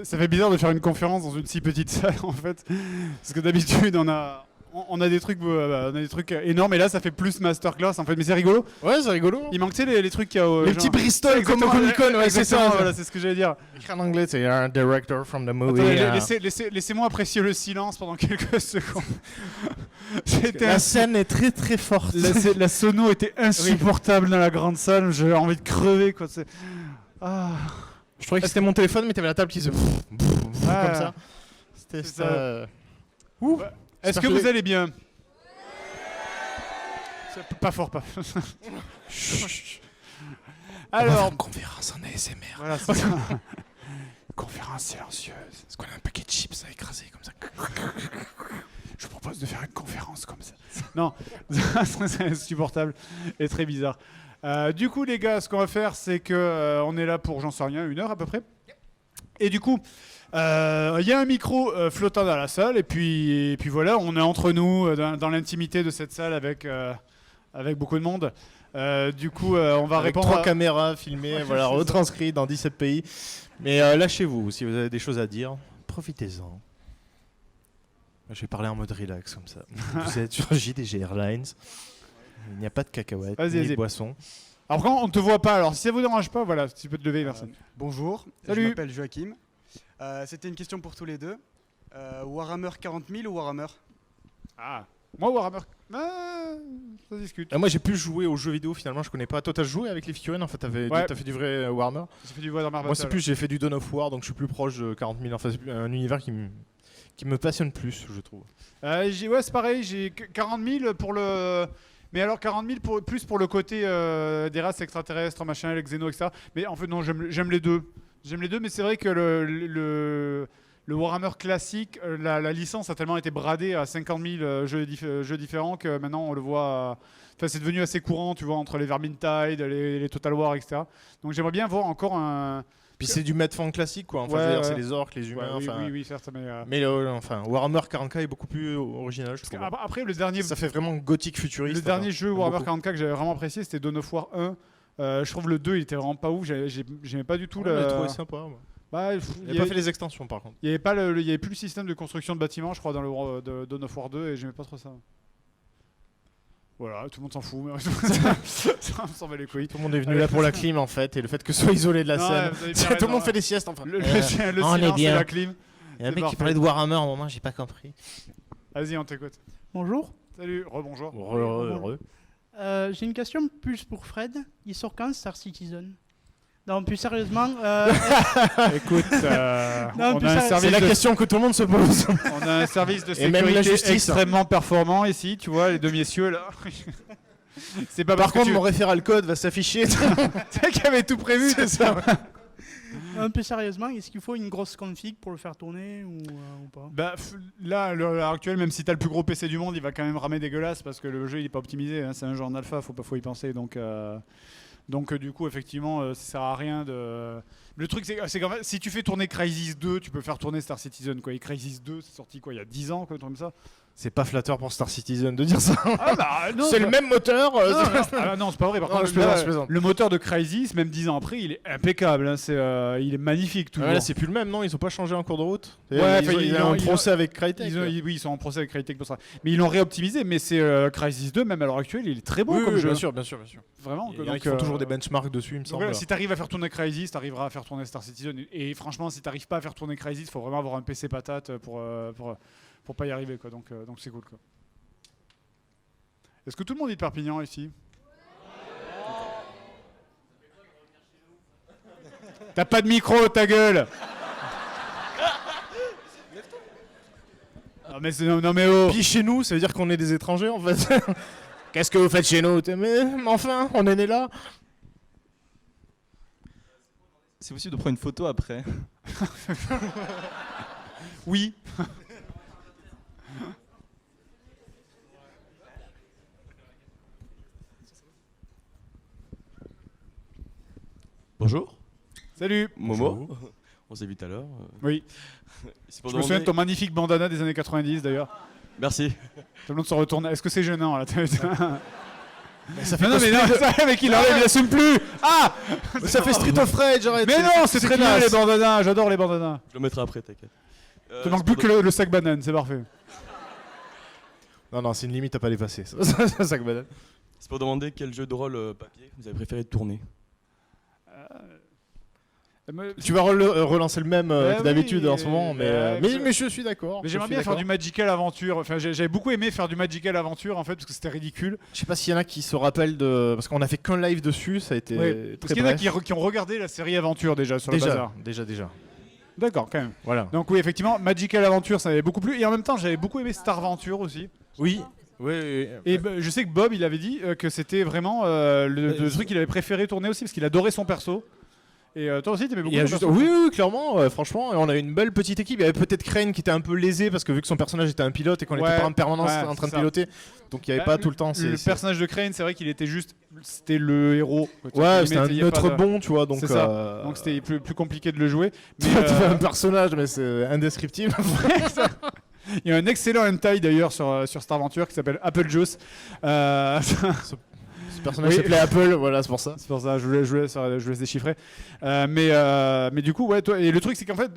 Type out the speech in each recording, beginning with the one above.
Ça fait bizarre de faire une conférence dans une si petite salle en fait, parce que d'habitude on a des trucs, énormes et là ça fait plus masterclass en fait, mais c'est rigolo. Ouais, c'est rigolo. Il manque les trucs qu'il y a les petits Bristol comme au Comic-Con, ouais, c'est ça. Voilà, c'est ce que j'allais dire. Écrit en anglais, c'est un director from the movie. Attendez, laissez-moi apprécier le silence pendant quelques secondes. La scène est très très forte. La sono était insupportable dans la grande salle. J'avais envie de crever quoi. Je trouvais que c'était mon téléphone, mais t'avais la table qui se comme ça. C'était ça. Ouh. Est-ce que vous allez bien? Pas fort, pas. Alors, une conférence en ASMR. Voilà, c'est ça. Conférence silencieuse. Est-ce qu'on a un paquet de chips à écraser comme ça? Je vous propose de faire une conférence comme ça. Non, c'est insupportable et très bizarre. Du coup, les gars, ce qu'on va faire, c'est que on est là pour, j'en sais rien, 1 heure à peu près. Et du coup, il y a un micro flottant dans la salle, et puis voilà, on est entre nous, dans l'intimité de cette salle avec beaucoup de monde. Du coup, on va avec répondre 3 caméras filmées, voilà, retranscrites dans 17 pays. Mais lâchez-vous, si vous avez des choses à dire, profitez-en. Je vais parler en mode relax comme ça. Vous êtes sur JDG Airlines. Il n'y a pas de cacahuètes, ni de boissons. Alors quand on ne te voit pas, alors si ça vous dérange pas, voilà, tu peux te lever, personne. Bonjour, salut. Je m'appelle Joachim. C'était une question pour tous les deux. Warhammer 40 000 ou Warhammer? Moi Warhammer, ça discute. Moi j'ai pu jouer aux jeux vidéo finalement, je connais pas. Toi t'as joué avec les figurines, en fait t'as fait du vrai Warhammer. J'ai fait du Warhammer. Moi c'est plus, j'ai fait du Dawn of War, donc je suis plus proche de 40 000. Enfin c'est un univers qui me passionne plus, je trouve. Ouais, c'est pareil, j'ai 40 000 pour le... Mais alors 40 000 plus pour le côté des races extraterrestres, machin, les xénos, etc. Mais en fait non, j'aime les deux. J'aime les deux, mais c'est vrai que le Warhammer classique, la licence a tellement été bradée à 50 000 jeux différents que maintenant on le voit... Enfin, c'est devenu assez courant, tu vois, entre les Vermintide, les Total War, etc. Donc j'aimerais bien voir encore un... Puis c'est du Medfang classique quoi, enfin, c'est les orques, les humains, oui, certes, mais Warhammer 40K est beaucoup plus original, je trouve. Après le dernier... Ça fait vraiment gothique futuriste. Le dernier jeu Warhammer 40K que j'avais vraiment apprécié, c'était Dawn of War 1. Je trouve le 2 il était vraiment pas ouf, j'aimais pas du tout le... J'ai trouvé sympa, moi. Il n'a pas fait les extensions par contre. Il n'y avait plus le système de construction de bâtiments, je crois, dans le Dawn of War 2 et j'aimais pas trop ça. Voilà, tout le monde s'en fout. Ça me s'en bat les couilles. Tout le monde est venu là pour la clim en fait, et le fait que ce soit isolé de la scène. Tout le monde fait des siestes enfin. Le silence et la clim. Il y a un mec qui parlait de Warhammer à un moment, j'ai pas compris. Vas-y, on t'écoute. Bonjour. Salut, rebonjour. Heureux. J'ai une question plus pour Fred. Il sort quand Star Citizen? Non, plus sérieusement. Écoute, c'est la question que tout le monde se pose. On a un service de sécurité extrêmement performant ici, tu vois, les deux messieurs là. C'est pas Par contre, mon référal code va s'afficher. C'est qui avait tout prévu, c'est ça. Un peu sérieusement, est-ce qu'il faut une grosse config pour le faire tourner ou pas? Là, à l'heure actuelle, même si t'as le plus gros PC du monde, il va quand même ramer dégueulasse parce que le jeu il est pas optimisé. Hein, c'est un jeu en alpha, faut y penser. Donc du coup, effectivement, ça sert à rien de... Le truc, c'est qu'en fait, si tu fais tourner Crysis 2, tu peux faire tourner Star Citizen, quoi. Et Crysis 2, c'est sorti, quoi, il y a 10 ans, quoi, comme ça. C'est pas flatteur pour Star Citizen de dire ça. Non, c'est le même moteur. Non, c'est pas vrai. Par contre, le moteur de Crysis, même 10 ans après, il est impeccable. Hein, il est magnifique, toujours. Là, c'est plus le même, non? Ils ont pas changé en cours de route? Ouais, ils ont un procès avec Crytek. Oui, ils sont en procès avec Crytek pour ça. Mais ils l'ont réoptimisé. Mais c'est Crysis 2, même à l'heure actuelle, il est très bon comme jeu. Bien sûr. Vraiment. Il y a qui font toujours des benchmarks dessus, il me semble. Si t'arrives à faire tourner Crysis, t'arriveras à faire tourner Star Citizen. Et franchement, si t'arrives pas à faire tourner Crysis, faut vraiment avoir un PC patate pour pas y arriver, quoi. Donc c'est cool, quoi. Est-ce que tout le monde est de Perpignan ici? T'as pas de micro, ta gueule! Non mais oh! Puis chez nous, ça veut dire qu'on est des étrangers en fait. Qu'est-ce que vous faites chez nous? Mais enfin, on est né là. C'est possible de prendre une photo après? Oui. Bonjour. Salut. Momo. Bonjour. On s'est vu tout à l'heure. Oui. Je me souviens de ton magnifique bandana des années 90 d'ailleurs. Merci. Tout le monde se retourne. Est-ce que c'est gênant là? Ça fait Non, mais non, ça, mec, il enlève, il assume plus. Ah, ça fait Street of Rage, arrête. mais non, c'est très bien classe. les bandanas. J'adore les bandanas. Je le mettrai après, t'inquiète. Te manque plus que le sac banane, c'est parfait. Non, c'est une limite à pas dépasser. Ça, C'est pour demander quel jeu de rôle papier vous avez préféré tourner. tu vas relancer le même que oui, d'habitude en ce moment, mais je suis d'accord. Mais je j'aimerais suis bien faire d'accord. du Magical Aventure. Enfin, j'avais beaucoup aimé faire du Magical Aventure en fait parce que c'était ridicule. Je sais pas s'il y en a qui se rappellent de. Parce qu'on a fait qu'un live dessus, ça a été Ouais. Parce très qu'il y en a bref. qui ont regardé la série Aventure déjà sur le bazar. Déjà. D'accord, quand même. Voilà. Donc oui, effectivement, Magical Aventure, ça m'avait beaucoup plu. Et en même temps, j'avais beaucoup aimé Star Venture aussi. Oui. Oui. Et je sais que Bob, il avait dit que c'était vraiment le truc qu'il avait préféré tourner aussi parce qu'il adorait son perso. Et toi aussi, t'aimais beaucoup Il y a ton juste... perso. Oui, franchement, franchement, on a une belle petite équipe. Il y avait peut-être Crane qui était un peu lésé parce que vu que son personnage était un pilote et qu'on Ouais, était pas en permanence ouais, en train de c'est ça. piloter, donc il y avait pas tout le temps. Le personnage de Crane, c'est vrai qu'il était juste. C'était le héros. Ouais, c'était un Il y a pas neutre de- bon, tu vois. Donc C'est ça. Donc c'était plus compliqué de le jouer. Mais Tu fais un personnage, mais c'est indescriptible. il y a un excellent hentai d'ailleurs sur Star Venture qui s'appelle Apple Juice. Ce personnage Oui. s'appelait Apple, voilà, c'est pour ça. C'est pour ça, je vous laisse déchiffrer. Mais du coup, ouais, toi, et le truc, c'est qu'en fait,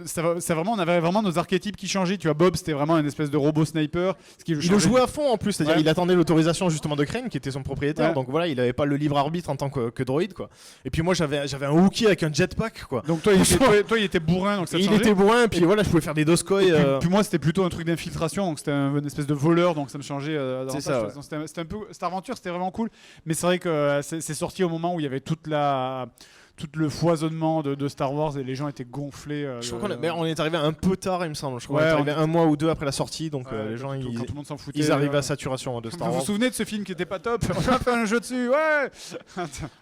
on avait vraiment nos archétypes qui changeaient. Tu vois, Bob, c'était vraiment une espèce de robot sniper. Il le jouait à fond en plus, c'est-à-dire Ouais. il attendait l'autorisation justement de Crane qui était son propriétaire, Ouais. donc voilà, il avait pas le libre arbitre en tant que droïde quoi. Et puis moi j'avais un Wookiee avec un jetpack quoi. Donc toi, il était bourrin, donc ça te Il changeait. était bourrin, et puis voilà, je pouvais faire des doscoy. Puis moi, c'était plutôt un truc d'infiltration, donc c'était une espèce de voleur, donc ça me changeait davantage. ça, ouais. Donc c'était un peu Star Venture, c'était vraiment cool. Mais c'est vrai que c'est sorti au moment où il y avait tout le foisonnement de Star Wars et les gens étaient gonflés. Je crois on est arrivé un peu tard, il me semble. Je crois Ouais, qu'on est arrivé un mois ou deux après la sortie, donc Ouais, les gens quand tout le monde s'en foutait. ils arrivaient à saturation de Star Vous vous Wars. souvenez de ce film qui était pas top? On a fait un jeu dessus, ouais.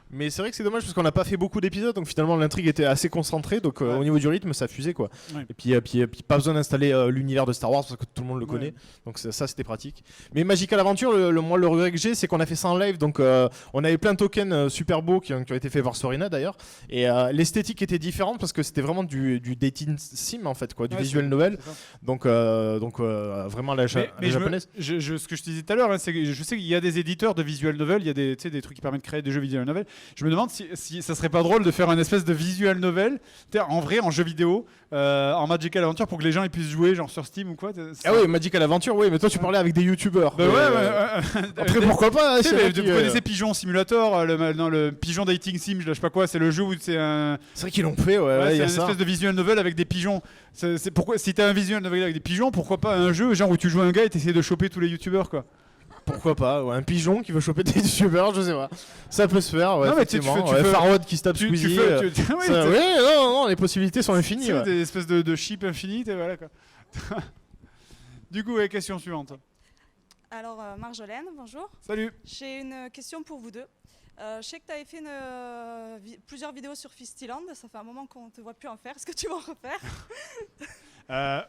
Mais c'est vrai que c'est dommage parce qu'on n'a pas fait beaucoup d'épisodes, donc finalement l'intrigue était assez concentrée, donc Ouais. au niveau du rythme ça fusait quoi. Ouais. Et puis pas besoin d'installer l'univers de Star Wars parce que tout le monde le Ouais. connaît, donc ça c'était pratique. Mais Magical Aventure, moi le regret que j'ai c'est qu'on a fait ça en live, donc on avait plein de tokens super beaux qui ont été faits par Sorina d'ailleurs, et l'esthétique était différente parce que c'était vraiment du dating sim en fait quoi, du Ouais, visual c'est- novel, c'est ça. donc vraiment la Mais japonaise. ce que je te disais tout à l'heure, hein, c'est que je sais qu'il y a des éditeurs de visual novel, il y a des trucs qui permettent de créer des jeux visual novel. Je me demande si ça serait pas drôle de faire une espèce de visual novel, en vrai, en jeu vidéo, en Magical Adventure, pour que les gens ils puissent jouer genre sur Steam ou quoi. Ah oui, Magical Aventure, oui, mais toi tu parlais avec des youtubeurs. Bah ouais. Après pourquoi pas, Tu sais, c'est vrai vous connaissez Pigeon Simulator, le Pigeon Dating Sim, je sais pas quoi, c'est le jeu où c'est un. c'est vrai qu'ils l'ont fait, Ouais, il c'est y a une ça. espèce de visual novel avec des pigeons. C'est pourquoi, si t'as un visual novel avec des pigeons, pourquoi pas un jeu genre où tu joues un gars et t'essayes de choper tous les youtubeurs quoi. Pourquoi pas, ouais, un pigeon qui veut choper des youtubeurs, je sais pas. Ça peut se faire, ouais, Non, mais tu effectivement. fais- Ouais, Farwad qui se tape Tu Squeezie. fais, oui, ouais, non, les possibilités sont infinies. c'est Ouais. des espèces de chips infinies et voilà quoi. Du coup, ouais, question suivante. Alors, Marjolaine, bonjour. Salut. J'ai une question pour vous deux. Je sais que tu avais fait plusieurs vidéos sur Fistyland. Ça fait un moment qu'on ne te voit plus en faire. Est-ce que tu vas en refaire?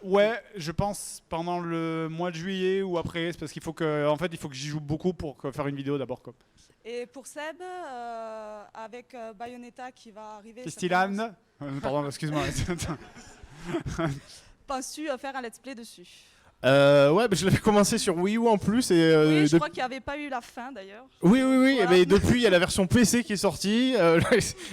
Ouais, je pense pendant le mois de juillet ou après, c'est parce qu'il faut que, en fait, il faut que j'y joue beaucoup pour faire une vidéo d'abord quoi. Et pour Seb, avec Bayonetta qui va arriver. ça Fistyland. commence- Pardon, excuse-moi. Penses-tu faire un let's play dessus? Ouais, je l'avais commencé sur Wii U en plus. Et, Oui, je crois qu'il n'y avait pas eu la fin d'ailleurs. Oui, Voilà. et ben, depuis il y a la version PC qui est sortie, là,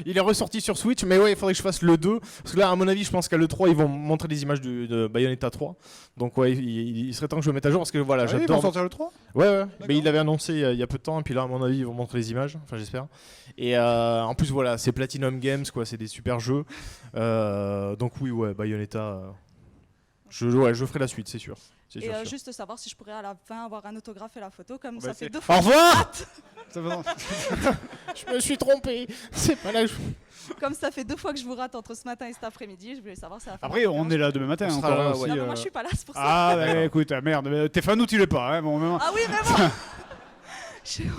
il est ressorti sur Switch, mais ouais, il faudrait que je fasse le 2, parce que là à mon avis je pense qu'à l'E3 ils vont montrer des images de Bayonetta 3, donc ouais, il serait temps que je le mette à jour, parce que voilà, Ils vont j'adore... sortir le 3. Ouais, mais il l'avait annoncé il y a peu de temps, et puis là à mon avis ils vont montrer les images, enfin j'espère. Et en plus voilà, c'est Platinum Games, quoi, c'est des super jeux, donc oui, ouais, Bayonetta, je ferai la suite, c'est sûr. C'est Et sûr, sûr. juste savoir si je pourrais à la fin avoir un autographe et la photo, comme Bah, ça c'est- fait 2 fois. Au revoir. Ça va- Je me suis trompé, c'est pas là. Comme ça fait 2 fois que je vous rate entre ce matin et cet après-midi, je voulais savoir si à la fin. Après, on est là demain matin On sera encore là, aussi. ouais. Non, mais moi je suis pas là, c'est pour ça. Ah, bah, écoute, merde, mais t'es fan ou tu l'es pas, hein, bon, même- Ah oui, vraiment.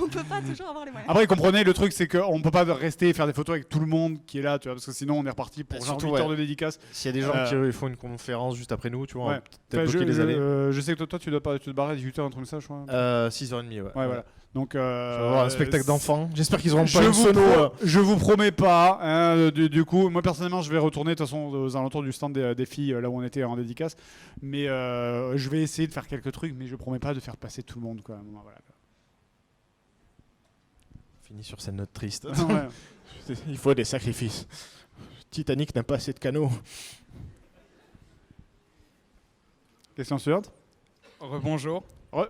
On peut pas toujours avoir les moyens. Après, comprenez, le truc, c'est qu'on peut pas rester et faire des photos avec tout le monde qui est là, tu vois, parce que sinon, on est reparti pour Bah, genre surtout, 8 heures ouais. de dédicace. S'il y a des gens qui font une conférence juste après nous, tu vois, on Ouais. va peut-être Enfin, bloquer les allées. je sais que toi, tu dois te barrer à 18h, un truc comme ça, je crois. 6h30, ouais. Ouais, voilà. Donc, Je vais avoir un spectacle d'enfants. J'espère qu'ils auront Je pas une vous, sono. je vous promets pas. Hein, du coup, moi personnellement, je vais retourner de toute façon aux alentours du stand des filles, là où on était en dédicace. Mais je vais essayer de faire quelques trucs, mais je promets pas de faire passer tout le monde, quoi. Bon, voilà, quoi. Fini sur cette note triste. Ouais. Il faut des sacrifices. Titanic n'a pas assez de canaux. Question suivante. Rebonjour. Ouais.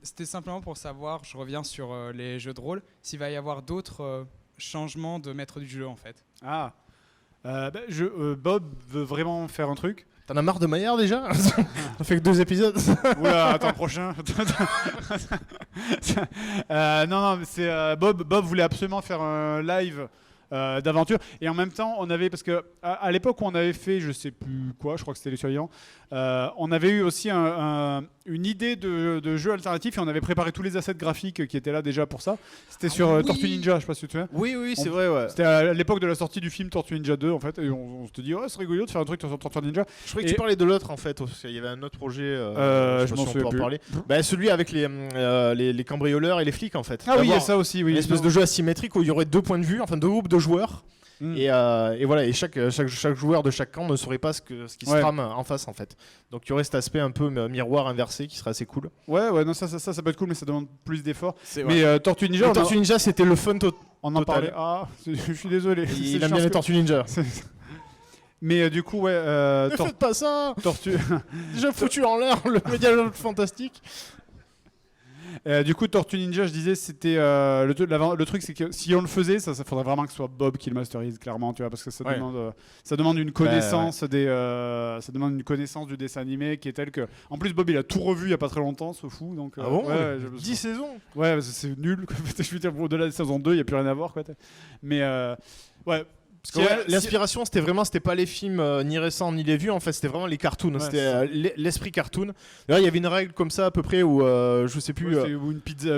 C'était simplement pour savoir, je reviens sur les jeux de rôle, s'il va y avoir d'autres changements de maître du jeu en fait. Ah. Bob veut vraiment faire un truc. T'en as marre de Maillard déjà? On fait que 2 épisodes. Oula, attends, prochain. Non, mais c'est Bob voulait absolument faire un live d'aventure, et en même temps on avait, parce que à l'époque où on avait fait je sais plus quoi, je crois que c'était les surveillants, on avait eu aussi une idée de jeu alternatif, et on avait préparé tous les assets graphiques qui étaient là déjà pour ça. C'était sur oui. Tortue Ninja, je sais pas si tu te souviens. Oui, c'est vrai, ouais. C'était à l'époque de la sortie du film Tortue Ninja 2 en fait, et on se dit ouais, c'est rigolo de faire un truc sur Tortue Ninja. Je croyais que tu parlais de l'autre en fait, parce qu'il y avait un autre projet, je sais pas m'en si on souviens peut en plus. parler. Bah, celui avec les cambrioleurs et les flics en fait. Ah oui, il y a D'avoir ça aussi, oui. une espèce de jeu asymétrique où il y aurait 2 points de vue, enfin 2 groupes de joueurs. Mm. Et voilà, et chaque joueur de chaque camp ne saurait pas ce qui se Ouais. trame en face en fait. Donc il y aurait cet aspect un peu miroir inversé qui serait assez cool. Ouais, non, ça peut être cool, mais ça demande plus d'efforts. Mais Mais Tortue Ninja, Tortue Ninja c'était le fun total. on en total. parlait. Ah, je suis désolé. C'est Il aime chiant bien les ce que- Tortues Ninja. Mais du coup, ouais, Ne faites pas ça. Tortue. Déjà foutu en l'air le média fantastique. Du coup, Tortue Ninja, je disais, c'était le truc, c'est que si on le faisait, ça faudrait vraiment que ce soit Bob qui le masterise, clairement, tu vois, parce que ça Ouais. demande une connaissance ça demande une connaissance du dessin animé qui est telle que, en plus, Bob il a tout revu il y a pas très longtemps, ce fou, donc. Ah bon, ouais, 10 saisons. Ouais, c'est nul. Quoi. Je veux dire, au-delà de la saison 2, il n'y a plus rien à voir. Quoi. Mais ouais. Parce que l'inspiration, c'était pas les films ni récents ni les vieux, en fait, c'était vraiment les cartoons. Ouais, c'était c'est l'esprit cartoon. D'ailleurs, il y avait une règle comme ça à peu près où je sais plus. ou une pizza.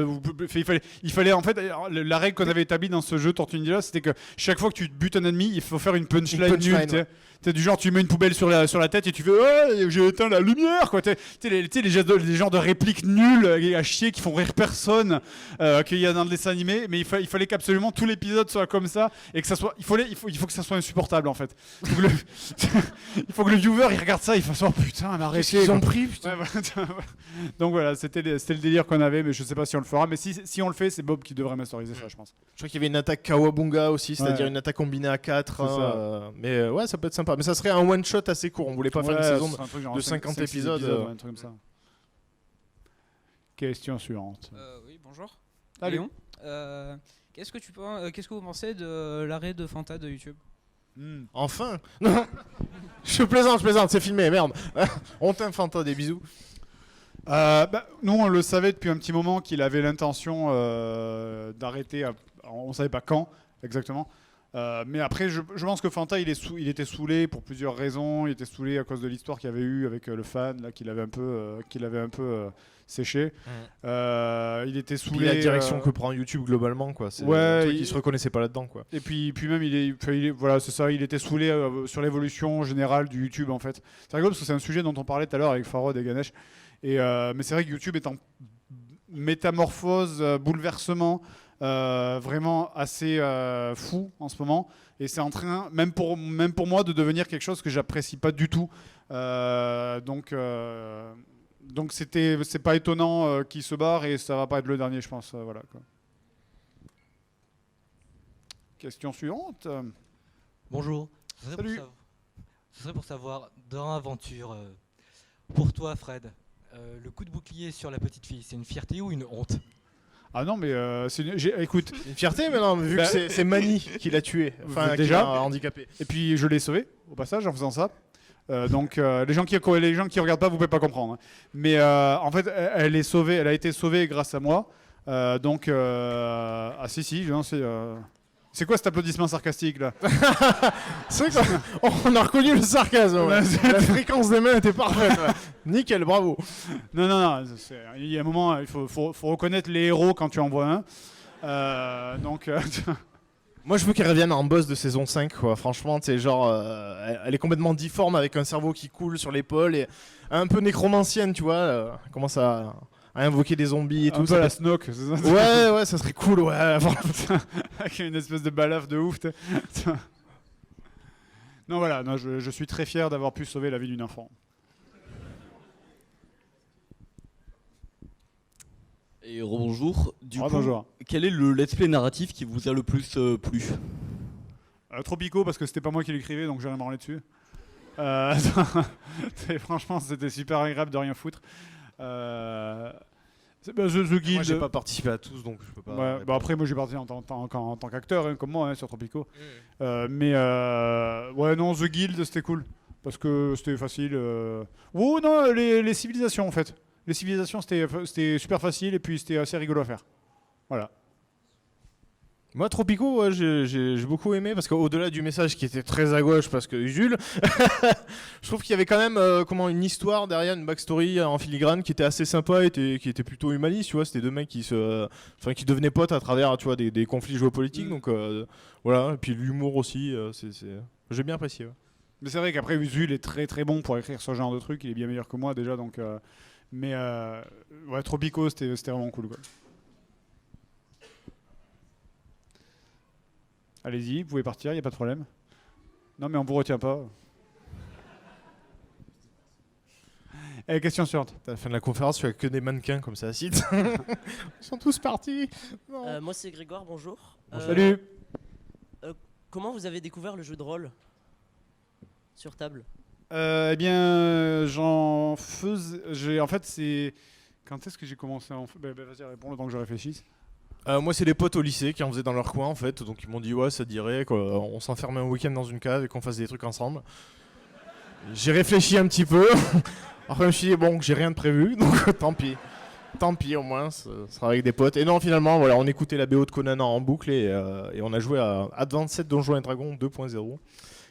Il fallait en fait. La règle qu'on avait établie dans ce jeu Tortue Ninja, c'était que chaque fois que tu butes un ennemi, il faut faire une punchline nulle. ouais. T'es du genre, tu mets une poubelle sur la tête et tu fais ouais, j'ai éteint la lumière. Quoi. T'es les genres de répliques nulles à chier qui font rire personne qu'il y a dans le dessin animé. Mais il fallait qu'absolument tout l'épisode soit comme ça et que ça soit. Il faut que ça soit insupportable en fait. Il faut que le viewer il regarde ça, il fasse oh putain, arrêtez. Ils ont pris. Putain. Ouais, voilà. Donc voilà, c'était le délire qu'on avait, mais je sais pas si on le fera. Mais si on le fait, c'est Bob qui devrait masteriser ça, je pense. Je crois qu'il y avait une attaque Kawabunga aussi, c'est-à-dire Ouais. une attaque combinée à 4. C'est ça. Mais ouais, ça peut être sympa. Mais ça serait un one shot assez court. On voulait pas faire une saison. ce sera un truc genre de 5 50 6 épisodes, ouais, un truc comme ça. Question suivante. Oui, bonjour. Salut. Léon. Qu'est-ce que vous pensez de l'arrêt de Fanta de YouTube? Enfin. Non. Je plaisante, c'est filmé, merde. On t'aime Fanta, des bisous. Nous, on le savait depuis un petit moment qu'il avait l'intention d'arrêter. On savait pas quand exactement. Mais après, je pense que Fanta, il était saoulé pour plusieurs raisons. Il était saoulé à cause de l'histoire qu'il y avait eu avec le fan, là, qu'il avait un peu séché. Il était Puis saoulé. la direction que prend YouTube globalement, quoi. C'est Ouais, un truc il- qui se reconnaissait pas là-dedans, quoi. Et puis même, voilà, c'est ça, il était saoulé sur l'évolution générale du YouTube en fait. C'est rigolo parce que c'est un sujet dont on parlait tout à l'heure avec Farod et Ganesh. Mais c'est vrai que YouTube est en métamorphose, bouleversement, vraiment assez fou en ce moment. Et c'est en train, même pour moi, de devenir quelque chose que j'apprécie pas du tout. Donc c'est pas étonnant qu'il se barre et ça va pas être le dernier, je pense. Voilà, quoi. Question suivante. Bonjour. Salut. Ce serait pour savoir, dans l'aventure, pour toi Fred, le coup de bouclier sur la petite fille, c'est une fierté ou une honte? Ah non, mais écoute, Une fierté, mais non, vu Bah, que c'est Mani qui l'a tué. Enfin, déjà. qui l'a handicapé. et puis je l'ai sauvé au passage en faisant ça. Donc les gens qui regardent pas, vous pouvez pas comprendre. Hein. Mais en fait, elle est sauvée, elle a été sauvée grâce à moi. Ah si, non, c'est quoi cet applaudissement sarcastique là? C'est vrai qu'on a reconnu le sarcasme. Ouais. La fréquence des mains était parfaite. Ouais. Nickel, bravo. Non, il y a un moment, il faut reconnaître les héros quand tu en vois un. Moi, je veux qu'elle revienne en boss de saison 5, quoi. Franchement, c'est genre, elle est complètement difforme avec un cerveau qui coule sur l'épaule et un peu nécromancienne, tu vois. Elle commence à invoquer des zombies et un tout. peu Ça la Snoke, c'est ça? ouais, ça serait cool, ouais. Avec une espèce de balafre de ouf. Non, voilà, non, je suis très fier d'avoir pu sauver la vie d'une enfant. Et rebonjour. Du coup, Bonjour. quel est le let's play narratif qui vous a le plus plu? Tropico, parce que c'était pas moi qui l'écrivais, donc j'ai rien branlé dessus. Franchement, c'était super agréable de rien foutre. The Guild. Moi, j'ai pas participé à tous, donc je peux pas. Ouais, bah après, moi j'ai participé en tant qu'acteur, hein, comme moi, hein, sur Tropico. Mais ouais, non, The Guild, c'était cool. Parce que c'était facile. Oh non, les civilisations en fait. Les civilisations, c'était super facile et puis c'était assez rigolo à faire. Voilà. Moi, Tropico, ouais, j'ai beaucoup aimé parce qu'au-delà du message qui était très à gauche parce que Jules, je trouve qu'il y avait quand même une histoire derrière, une backstory en filigrane qui était assez sympa et qui était plutôt humaniste. Tu vois, c'était deux mecs qui devenaient potes à travers, tu vois, des conflits géopolitiques. Donc voilà, et puis l'humour aussi, j'ai bien apprécié. Ouais. Mais c'est vrai qu'après, Jules est très très bon pour écrire ce genre de truc. Il est bien meilleur que moi déjà, donc. Mais ouais, Tropico, c'était vraiment cool, quoi. Allez-y, vous pouvez partir, il n'y a pas de problème. Non, mais on vous retient pas. Allez, question suivante. À la fin de la conférence, tu as que des mannequins comme ça, Ils sont tous partis. Moi, c'est Grégoire, bonjour. Salut. Comment vous avez découvert le jeu de rôle sur table? Eh bien, j'en faisais. En fait, c'est. Quand est-ce que j'ai commencé à en faire vas-y, réponds le temps que je réfléchisse. Moi, c'est les potes au lycée qui en faisaient dans leur coin en fait, donc ils m'ont dit ouais, ça dirait qu'on s'enfermait un week-end dans une cave et qu'on fasse des trucs ensemble. J'ai réfléchi un petit peu. Après, je me suis dit bon, j'ai rien de prévu, donc tant pis, au moins, ce sera avec des potes. Et non, finalement, voilà, on écoutait la BO de Conan en boucle et on a joué à Advanced Donjons & Dragons 2.0,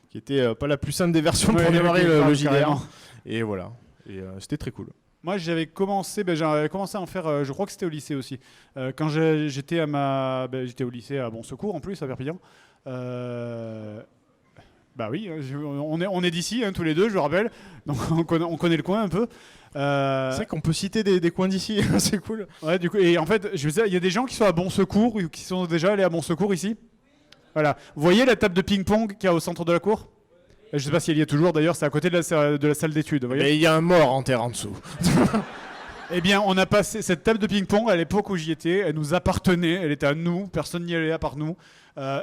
qui était pas la plus simple des versions pour démarrer le JDR. Et voilà, et c'était très cool. Moi, j'avais commencé à en faire, je crois que c'était au lycée aussi. Quand j'étais j'étais au lycée à Bon Secours, en plus, à Perpignan. Bah oui, on est d'ici, hein, tous les deux, je le rappelle. Donc on connaît le coin un peu. C'est vrai qu'on peut citer des coins d'ici, c'est cool. Ouais, du coup, et en fait, je veux dire, il y a des gens qui sont à Bon Secours, ou qui sont déjà allés à Bon Secours ici. Voilà. Vous voyez la table de ping-pong qu'il y a au centre de la cour? Je sais pas si elle y est toujours d'ailleurs, c'est à côté de la salle d'études. Mais il y a un mort en terre en dessous. Eh bien, on a passé cette table de ping-pong à l'époque où j'y étais. Elle nous appartenait, elle était à nous, personne n'y allait à part nous.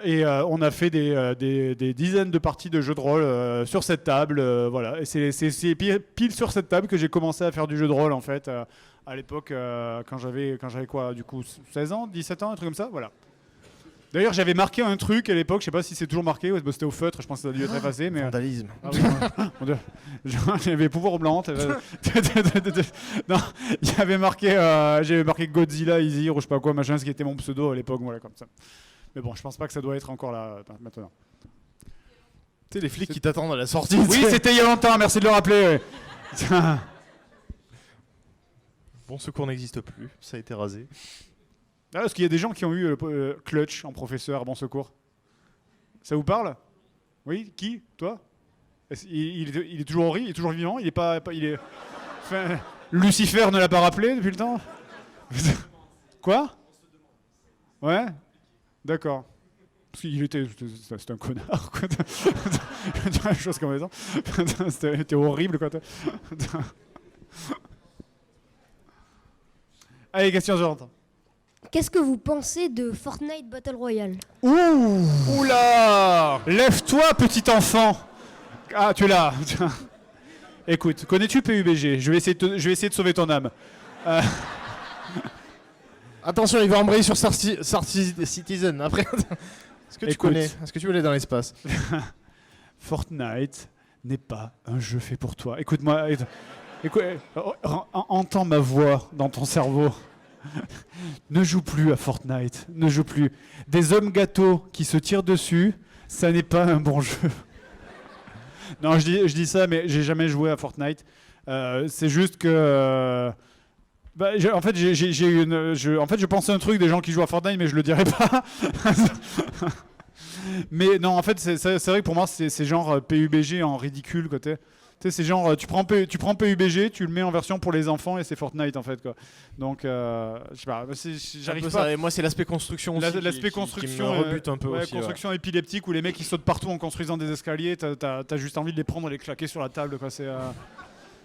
Et on a fait des dizaines de parties de jeux de rôle sur cette table. Voilà. Et c'est pile sur cette table que j'ai commencé à faire du jeu de rôle en fait. À l'époque, quand j'avais quoi, du coup, 16 ans, 17 ans, un truc comme ça. Voilà. D'ailleurs, j'avais marqué un truc à l'époque, je sais pas si c'est toujours marqué, c'était au feutre, je pense que ça a dû être effacé. Mais... Vandalisme. Ah oui, j'avais pouvoir blanc. Non, j'avais marqué Godzilla, Easy, ou je sais pas quoi, machin, ce qui était mon pseudo à l'époque, voilà, comme ça. Mais bon, je pense pas que ça doit être encore là maintenant. Tu sais, les flics qui t'attendent à la sortie. Oui, c'était il y a longtemps, merci de le rappeler. Bon Secours n'existe plus, ça a été rasé. Ah, est-ce qu'il y a des gens qui ont eu Clutch en professeur à Bon Secours? Ça vous parle? Oui? Qui? Toi? Il est toujours il est toujours vivant? Il est pas il est... Enfin, Lucifer ne l'a pas rappelé depuis le temps? Quoi? Ouais? D'accord. Parce qu'il était... C'était un connard, quoi. Une chose comme ça. C'était horrible, quoi. Allez, question suivante. Qu'est-ce que vous pensez de Fortnite Battle Royale? Oula! Lève-toi, petit enfant! Ah, tu es là. Écoute, connais-tu PUBG? Je vais essayer de sauver ton âme. Attention, il va embrayer sur Star Citizen après. Est-ce que tu connais? Est-ce que tu veux aller dans l'espace? Fortnite n'est pas un jeu fait pour toi. Écoute-moi. Entends ma voix dans ton cerveau. Ne joue plus à Fortnite, ne joue plus. Des hommes gâteaux qui se tirent dessus, ça n'est pas un bon jeu. Non, je dis ça, mais j'ai jamais joué à Fortnite. C'est juste que... en fait, je pensais un truc des gens qui jouent à Fortnite, mais je le dirais pas. Mais non, en fait, c'est vrai que pour moi, c'est genre PUBG en ridicule, quoi. Tu sais, c'est genre, tu prends PUBG, tu le mets en version pour les enfants et c'est Fortnite en fait, quoi. Donc, je sais pas, j'arrive pas. Ça, moi, c'est l'aspect construction aussi. L'aspect construction, qui me rebute un peu aussi. Construction épileptique où les mecs ils sautent partout en construisant des escaliers, t'as juste envie de les prendre et les claquer sur la table, quoi.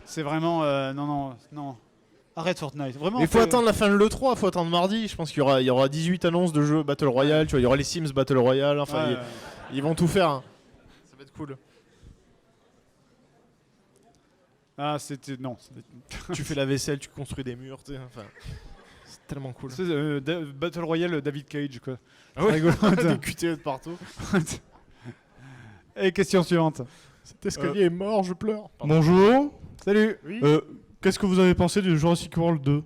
C'est vraiment, non. Arrête Fortnite. Vraiment. Il faut attendre la fin de l'E3, il faut attendre mardi. Je pense qu'il y aura 18 annonces de jeux Battle Royale. Tu vois, il y aura les Sims Battle Royale. Enfin, Ouais. ils vont tout faire. Hein. Ça va être cool. Ah, c'était. Non. Tu fais la vaisselle, tu construis des murs. Enfin, c'est tellement cool. C'est Battle Royale David Cage, quoi. Ah ouais. Rigolo. Des QTE de partout. Et question suivante. Cet escalier est mort, je pleure. Bonjour. Salut. Oui. Qu'est-ce que vous avez pensé de Jurassic World 2?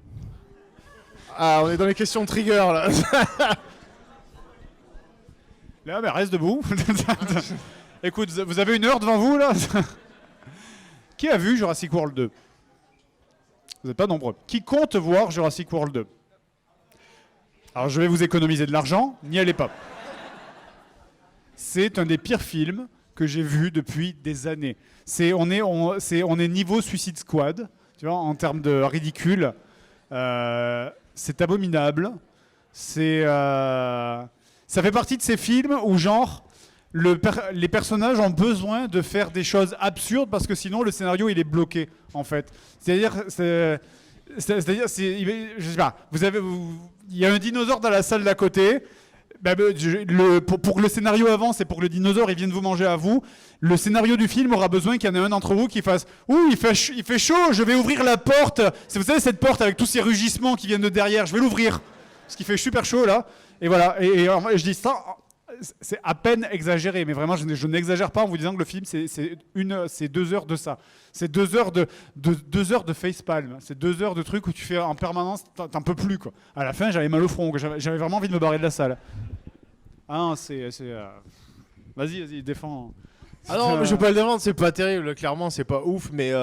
Ah, on est dans les questions trigger là. Là, mais reste debout. Écoute, vous avez 1 heure devant vous là. Qui a vu Jurassic World 2? Vous n'êtes pas nombreux. Qui compte voir Jurassic World 2? Alors je vais vous économiser de l'argent, n'y allez pas. C'est un des pires films que j'ai vu depuis des années. On est niveau Suicide Squad, tu vois, en termes de ridicule. C'est abominable. Ça fait partie de ces films où genre les personnages ont besoin de faire des choses absurdes parce que sinon le scénario il est bloqué en fait. C'est-à-dire, je sais pas, il y a un dinosaure dans la salle d'à côté. Pour que le scénario avance et pour que le dinosaure il vienne vous manger à vous, le scénario du film aura besoin qu'il y en ait un d'entre vous qui fasse « Ouh, il fait chaud, je vais ouvrir la porte. Vous savez cette porte avec tous ces rugissements qui viennent de derrière, je vais l'ouvrir. Parce qu'il fait super chaud là. » Et voilà, et je dis ça, c'est à peine exagéré, mais vraiment je n'exagère pas en vous disant que le film c'est 2 heures de ça. C'est 2 heures de 2 heures de facepalm. C'est 2 heures de trucs où tu fais en permanence, t'en peux plus quoi. À la fin j'avais mal au front, j'avais vraiment envie de me barrer de la salle. Ah vas-y, défends. Ah non, mais je vais pas le défendre, c'est pas terrible, clairement, c'est pas ouf, mais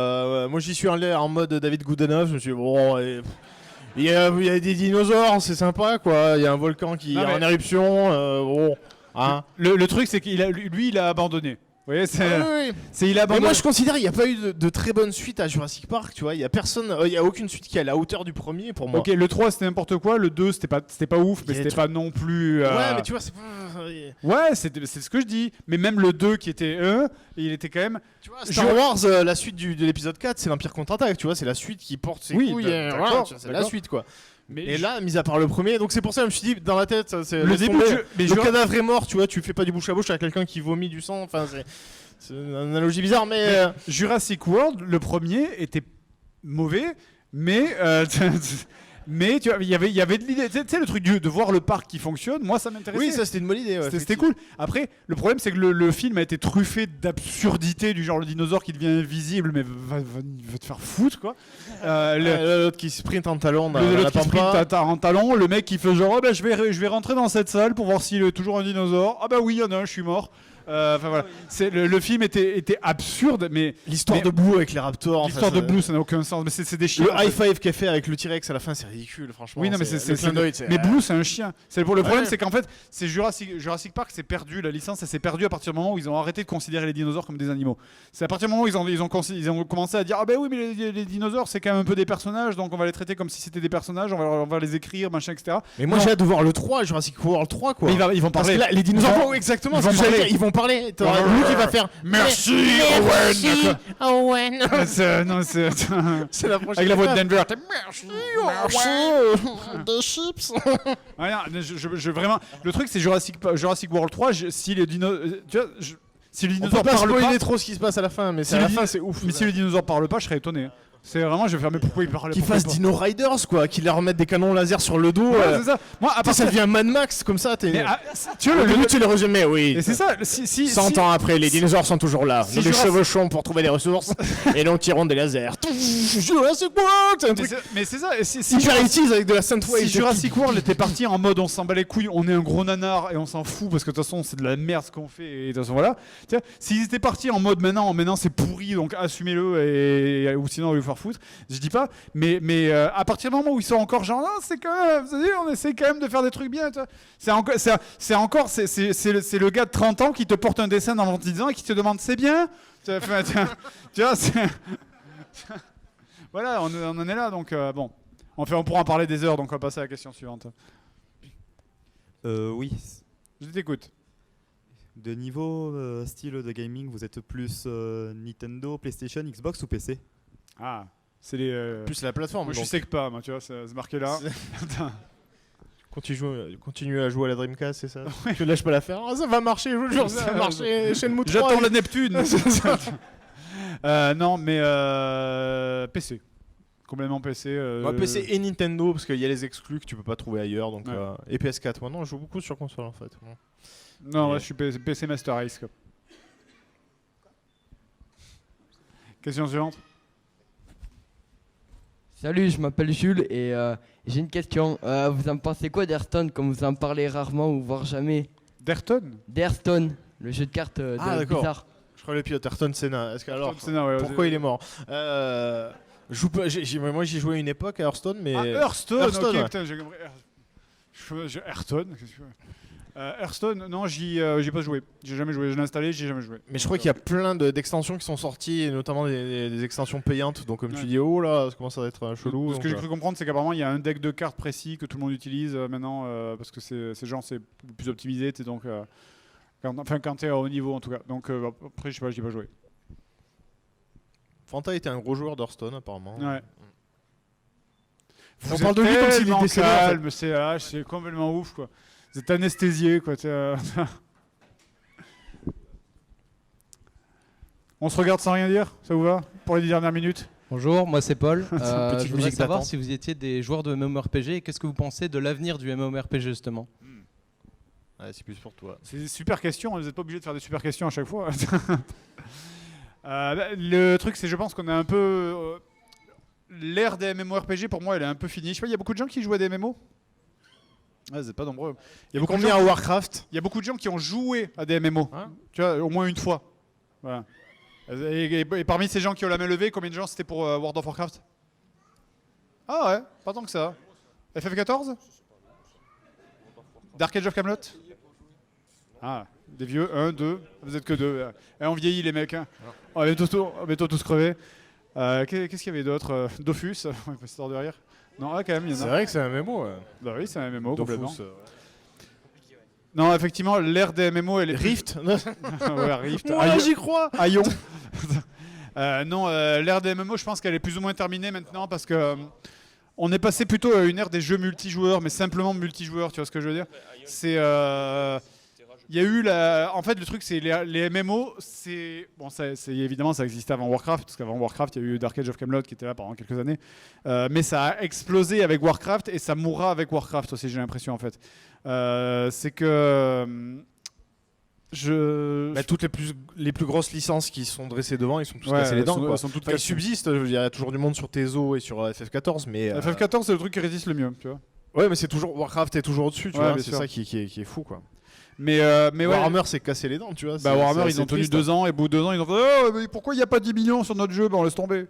moi j'y suis allé en mode David Goodenough, je me suis dit, bon, il y a des dinosaures, c'est sympa quoi, il y a un volcan qui est en éruption, bon. Hein. Le truc c'est qu'il a abandonné. Vous voyez, il a abandonné. Mais moi je considère qu'il n'y a pas eu de très bonne suite à Jurassic Park, tu vois, il y a aucune suite qui est à la hauteur du premier pour moi. Ok, le 3 c'était n'importe quoi, le 2 c'était pas ouf, mais c'était pas non plus... Ouais, mais tu vois, c'est pas... Ouais, c'est ce que je dis. Mais même le 2 qui était il était quand même... Tu vois, Star Wars, la suite de l'épisode 4, c'est l'Empire contre-attaque, tu vois, c'est la suite qui porte ses couilles. Voilà, c'est la suite, quoi. Et là, mis à part le premier, donc c'est pour ça que je me suis dit, dans la tête, c'est le début le cadavre est mort, tu vois, tu fais pas du bouche à bouche avec quelqu'un qui vomit du sang, enfin, c'est une analogie bizarre, mais... Jurassic World, le premier, était mauvais, mais... Mais tu vois, il y avait de l'idée, tu sais le truc de voir le parc qui fonctionne, moi ça m'intéressait. Oui, ça c'était une bonne idée. Ouais, c'était cool. Après, le problème c'est que le film a été truffé d'absurdités du genre le dinosaure qui devient invisible, mais va te faire foutre quoi. L'autre qui sprint en talon, l'autre qui sprint en talon, le mec qui fait genre oh, bah, je vais rentrer dans cette salle pour voir s'il est toujours un dinosaure. Ah bah oui, il y en a un, je suis mort. Enfin voilà, le film était absurde, mais l'histoire de Blue avec les raptors. L'histoire de Blue, ça n'a aucun sens. Mais c'est des chiens. Le high five qu'elle fait avec le T-Rex à la fin, c'est ridicule, franchement. Oui, non, mais mais Blue, c'est un chien. Le problème, c'est qu'en fait, c'est Jurassic Park s'est perdu, la licence, elle s'est perdue à partir du moment où ils ont arrêté de considérer les dinosaures comme des animaux. C'est à partir du moment où ils ont commencé à dire ah ben oui, mais les dinosaures, c'est quand même un peu des personnages, donc on va les traiter comme si c'était des personnages, on va les écrire, machin, etc. Mais moi, j'ai hâte de voir le 3, Jurassic World 3, quoi. Ils vont parler. Parce que là, les dinosaures, exactement. Ils vont parler. Lui qui va faire merci Owen. Non, c'est la prochaine. Avec la voix de Denver. Merci des chips. Rien, vraiment. Le truc c'est Jurassic World 3. Si les dinosaures, tu vois, si le dinosaure parle pas trop ce qui se passe à la fin, mais à la fin c'est ouf. Mais si le dinosaure parle pas, je serais étonné. C'est vraiment, je vais faire mais pourquoi il parle pas. Qu'ils fassent Dino Riders quoi, qu'ils leur remettent des canons laser sur le dos. Ouais, c'est ça. Moi, ça devient Mad Max comme ça. Tu vois, tu les rejamais, oui. Et c'est ça. 100 ans après, les dinosaures sont toujours là. Nous les chevauchons pour trouver des ressources et nous tirons des lasers. Jurassic World, c'est un truc. Mais c'est ça. Hyper utile avec de la synthwave. Si Jurassic World était parti en mode on s'en bat les couilles, on est un gros nanar et on s'en fout parce que de toute façon c'est de la merde ce qu'on fait et de toute façon voilà. S'ils étaient partis en mode maintenant c'est pourri donc assumez-le ou sinon on va vous faire foutre. Je dis pas, mais à partir du moment où ils sont encore genre non, c'est quand même, vous savez, on essaie quand même de faire des trucs bien. C'est le gars de 30 ans qui te porte un dessin dans 10 ans et qui te demande c'est bien. Tu vois, voilà, on en est là donc bon. On pourra en parler des heures donc on va passer à la question suivante. Oui. Je t'écoute. De niveau style de gaming, vous êtes plus Nintendo, PlayStation, Xbox ou PC? Ah. C'est les. Plus la plateforme. Moi, je donc. sais que pas, moi, tu vois, c'est marqué là. Continue à jouer à la Dreamcast, c'est ça? Tu lâches pas l'affaire. Oh, ça va marcher, je vous jure, ça va marcher. Shenmue 3. J'attends la Neptune. Non, mais PC. Complètement PC. PC et Nintendo, parce qu'il y a les exclus que tu peux pas trouver ailleurs. Donc, Ouais. et PS4. Moi, non, je joue beaucoup sur console en fait. Non, Et- ouais, je suis PC Master Race. Quoi. Question suivante. Salut, je m'appelle Jules et j'ai une question. Vous en pensez quoi d'Hearthstone, comme vous en parlez rarement ou voire jamais? D'Hearthstone, le jeu de cartes de d'accord. Blizzard. Je crois le pilote Ayrton Senna. Est-ce que, alors, Senna, ouais, pourquoi il est mort? Moi j'ai joué à une époque à Hearthstone, mais. Hearthstone, ok, ouais. putain, j'ai compris. Hearthstone, qu'est-ce que tu veux Hearthstone, non, j'y pas joué. J'ai jamais joué. Je l'ai installé, j'ai jamais joué. Mais je crois qu'il y a plein d'extensions qui sont sorties, et notamment des extensions payantes. Donc, comme Ouais. tu dis, oh là, ça commence à être chelou. Ce que j'ai cru comprendre, c'est qu'apparemment, il y a un deck de cartes précis que tout le monde utilise maintenant, parce que c'est plus optimisé, t'es donc. Quand t'es à haut niveau, en tout cas. Donc, après, je sais pas, j'y ai pas joué. Fanta était un gros joueur d'Hearthstone, apparemment. Ouais. On parle de lui comme s'il était décédé, en fait. calme, CH, c'est complètement ouf, quoi. Vous êtes anesthésié, quoi. On se regarde sans rien dire, ça vous va? Pour les 10 dernières minutes. Bonjour, moi c'est Paul. Petite Je voudrais musique savoir d'attente. si vous étiez des joueurs de MMORPG et qu'est-ce que vous pensez de l'avenir du MMORPG justement? Ouais, c'est plus pour toi. C'est des super questions, vous n'êtes pas obligé de faire des super questions à chaque fois. Le truc, c'est je pense qu'on a un peu. L'ère des MMORPG, pour moi, elle est un peu finie. Je sais pas, il y a beaucoup de gens qui jouent à des MMO. Ouais, c'est pas nombreux. Il y a beaucoup de Combien gens à Warcraft? Il y a beaucoup de gens qui ont joué à des MMO. Tu vois, au moins une fois. Voilà. Et parmi ces gens qui ont la main levée, combien de gens c'était pour World of Warcraft? Ah ouais, pas tant que ça. FF14? Dark Age of Camelot? Ah, des vieux, 1, 2, vous êtes que 2. On vieillit les mecs. Hein. On va bientôt tous crever. Qu'est-ce qu'il y avait d'autre? Dofus, histoire de rire. Non, quand même, il y en a. C'est vrai que c'est un MMO. Bah oui, c'est un MMO Dofus, complètement. Non, effectivement, l'ère des MMO, elle est Rift. Ouais, Rift. Ouais, j'y crois. Aion. Non, l'ère des MMO, je pense qu'elle est plus ou moins terminée maintenant parce que on est passé plutôt à une ère des jeux multijoueurs, mais simplement multijoueurs. Tu vois ce que je veux dire? C'est il y a eu en fait le truc c'est les MMO, c'est bon, évidemment ça existait avant Warcraft parce qu'avant Warcraft il y a eu Dark Age of Camelot qui était là pendant quelques années, mais ça a explosé avec Warcraft et ça mourra avec Warcraft aussi, j'ai l'impression en fait. C'est que toutes les plus grosses licences qui sont dressées devant, ils sont tous Ouais, cassés les dents. elles Quoi. sont toutes Enfin, ils cassées. subsistent, je veux dire, il y a toujours du monde sur TESO et sur FF14, mais. FF14 c'est le truc qui résiste le mieux, tu vois. Ouais, mais c'est toujours Warcraft est toujours au-dessus, tu Ouais, vois. bien C'est sûr. ça qui est fou, quoi. Mais ouais. Warhammer s'est cassé les dents, tu vois. Bah c'est Warhammer, assez ils ont tenu triste, 2 ans et au bout de 2 ans, ils ont fait oh, mais pourquoi il n'y a pas 10 millions sur notre jeu? Bah on laisse tomber.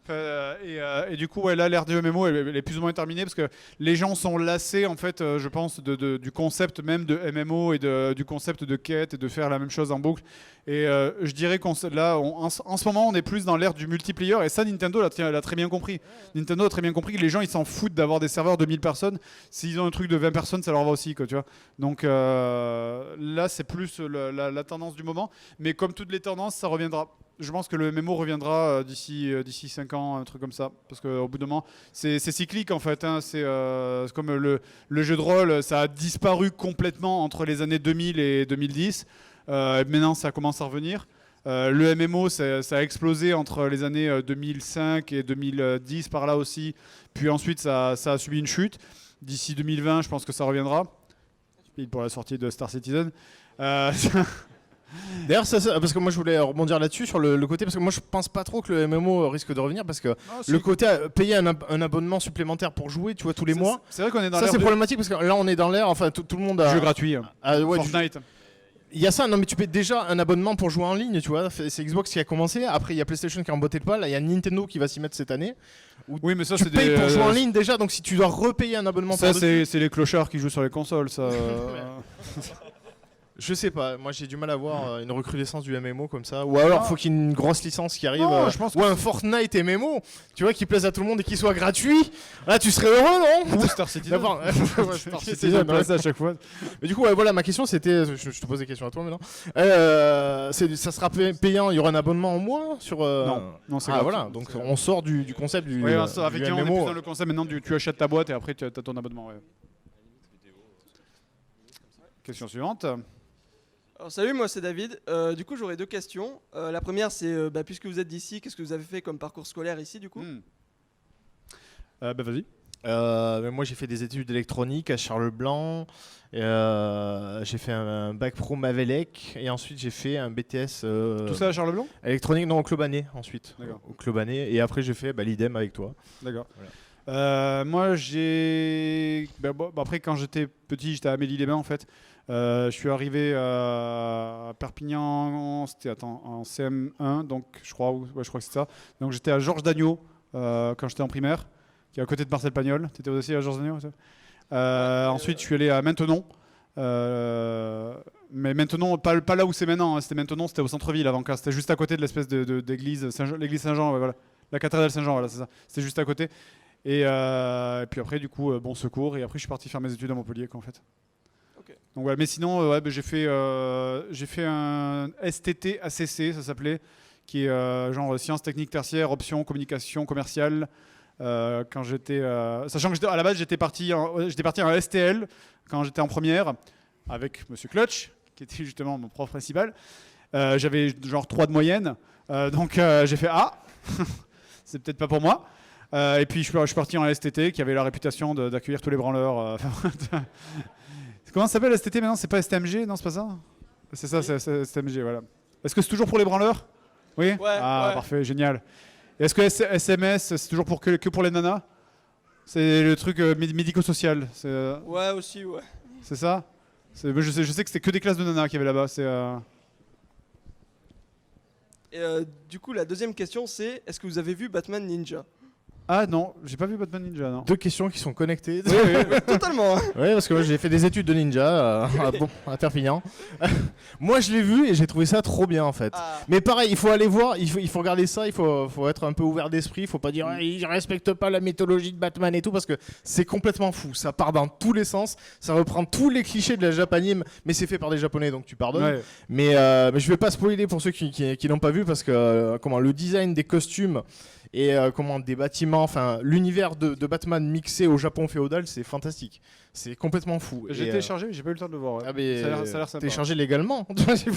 Et du coup, ouais, là, l'ère du MMO, elle est plus ou moins terminée parce que les gens sont lassés, en fait, je pense, du concept même de MMO et du concept de quête et de faire la même chose en boucle. Et je dirais en ce moment, on est plus dans l'ère du multiplayer et ça, Nintendo l'a très bien compris. Nintendo a très bien compris que les gens, ils s'en foutent d'avoir des serveurs de 1000 personnes. S'ils ont un truc de 20 personnes, ça leur va aussi, quoi, tu vois. Donc là, c'est plus la tendance du moment. Mais comme toutes les tendances, ça reviendra. Je pense que le MMO reviendra d'ici 5 ans, un truc comme ça. Parce qu'au bout d'un moment, c'est cyclique en fait. Hein. C'est comme le jeu de rôle, ça a disparu complètement entre les années 2000 et 2010. Maintenant, ça commence à revenir. Le MMO, ça a explosé entre les années 2005 et 2010 par là aussi. Puis ensuite, ça a subi une chute. D'ici 2020, je pense que ça reviendra. Pile pour la sortie de Star Citizen. D'ailleurs, parce que moi je voulais rebondir là-dessus sur le côté, parce que moi je pense pas trop que le MMO risque de revenir, parce que le côté payer un abonnement supplémentaire pour jouer, tu vois, tous les mois. C'est vrai qu'on est dans ça, l'ère c'est de- problématique parce que là on est dans l'ère, enfin tout le monde a. Jeu gratuit. Ouais, Fortnite. Il y a ça, non mais tu payes déjà un abonnement pour jouer en ligne, tu vois. C'est Xbox qui a commencé, après il y a PlayStation qui a emboîté le pas, là il y a Nintendo qui va s'y mettre cette année. Oui, mais ça tu c'est payes des pour jouer en ligne déjà, donc si tu dois repayer un abonnement Ça, par c'est les clochards qui jouent sur les consoles, ça. Je sais pas, moi j'ai du mal à voir une recrudescence du MMO comme ça. Ou alors faut qu'il y ait une grosse licence qui arrive. Non, je pense ou un Fortnite MMO, tu vois, qui plaise à tout le monde et qui soit gratuit. Là tu serais heureux, non? Ou Star Citizen. Ouais, Star Citizen, ouais. ça à chaque fois. Mais du coup, voilà, ma question c'était. Je te pose des questions à toi maintenant. Ça sera payant, il y aura un abonnement en mois sur. Non, c'est ah, gratuit. voilà, donc on sort du concept du. Oui, effectivement, on est MMO. plus dans le concept maintenant, tu achètes ta boîte et après tu as ton abonnement. Ouais. Question suivante. Alors, salut, moi c'est David. Du coup, j'aurais 2 questions. La première, c'est puisque vous êtes d'ici, qu'est-ce que vous avez fait comme parcours scolaire ici du coup? Vas-y. Moi j'ai fait des études électroniques à Charles-Blanc. J'ai fait un bac pro Mavelec et ensuite j'ai fait un BTS. Tout ça à Charles-Blanc? Électronique, non, au Clubané ensuite. D'accord. Au Clubané et après j'ai fait l'idem avec toi. D'accord. Moi j'ai. Après, quand j'étais petit, j'étais à Amélie-les-Bains en fait. Je suis arrivé à Perpignan, c'était en CM1, donc je crois que c'est ça. Donc j'étais à Georges Dagneau quand j'étais en primaire, qui est à côté de Marcel Pagnol. Tu étais aussi à Georges Dagneau? Ensuite, je suis allé à Maintenon. Mais Maintenon, pas là où c'est maintenant. Hein. C'était Maintenon, c'était au centre-ville avant. C'était juste à côté de l'espèce d'église, l'église Saint-Jean, voilà. La cathédrale Saint-Jean, voilà, c'est ça. C'était juste à côté. Et puis après, du coup, Bon Secours. Et après, je suis parti faire mes études à Montpellier, quoi, en fait. Donc, voilà. Mais sinon, j'ai fait un STT ACC, ça s'appelait, qui est genre sciences techniques tertiaires, options, communication commerciale. Quand j'étais, sachant que à la base, j'étais parti en STL quand j'étais en première avec Monsieur Clutch, qui était justement mon prof principal. J'avais genre 3 de moyenne, donc j'ai fait c'est peut-être pas pour moi. Et puis je suis parti en STT, qui avait la réputation d'accueillir tous les branleurs. Comment ça s'appelle STT maintenant? C'est pas STMG? Non, c'est pas ça? C'est ça, c'est STMG, voilà. Est-ce que c'est toujours pour les branleurs? Oui? Ouais. Parfait, génial. Et est-ce que SMS, c'est toujours que pour les nanas? C'est le truc médico-social. Ouais, aussi, ouais. C'est ça? Je sais que c'était que des classes de nanas qu'il y avait là-bas. Et du coup, la deuxième question, c'est est-ce que vous avez vu Batman Ninja? Ah non, j'ai pas vu Batman Ninja, non. 2 questions qui sont connectées. Oui, totalement. Oui, parce que moi j'ai fait des études de ninja à Perpignan. Moi je l'ai vu et j'ai trouvé ça trop bien en fait. Mais pareil, il faut aller voir, il faut regarder ça, il faut être un peu ouvert d'esprit, il faut pas dire il respecte pas la mythologie de Batman et tout parce que c'est complètement fou. Ça part dans tous les sens, ça reprend tous les clichés de la japanime, mais c'est fait par des japonais donc tu pardonnes. Ouais. Mais je vais pas spoiler pour ceux qui l'ont pas vu parce que le design des costumes et des bâtiments, enfin l'univers de Batman mixé au Japon féodal, c'est fantastique, c'est complètement fou. J'ai téléchargé, j'ai pas eu le temps de le voir. Ouais. Ah mais ça a l'air sympa. Téléchargé légalement, bien sûr.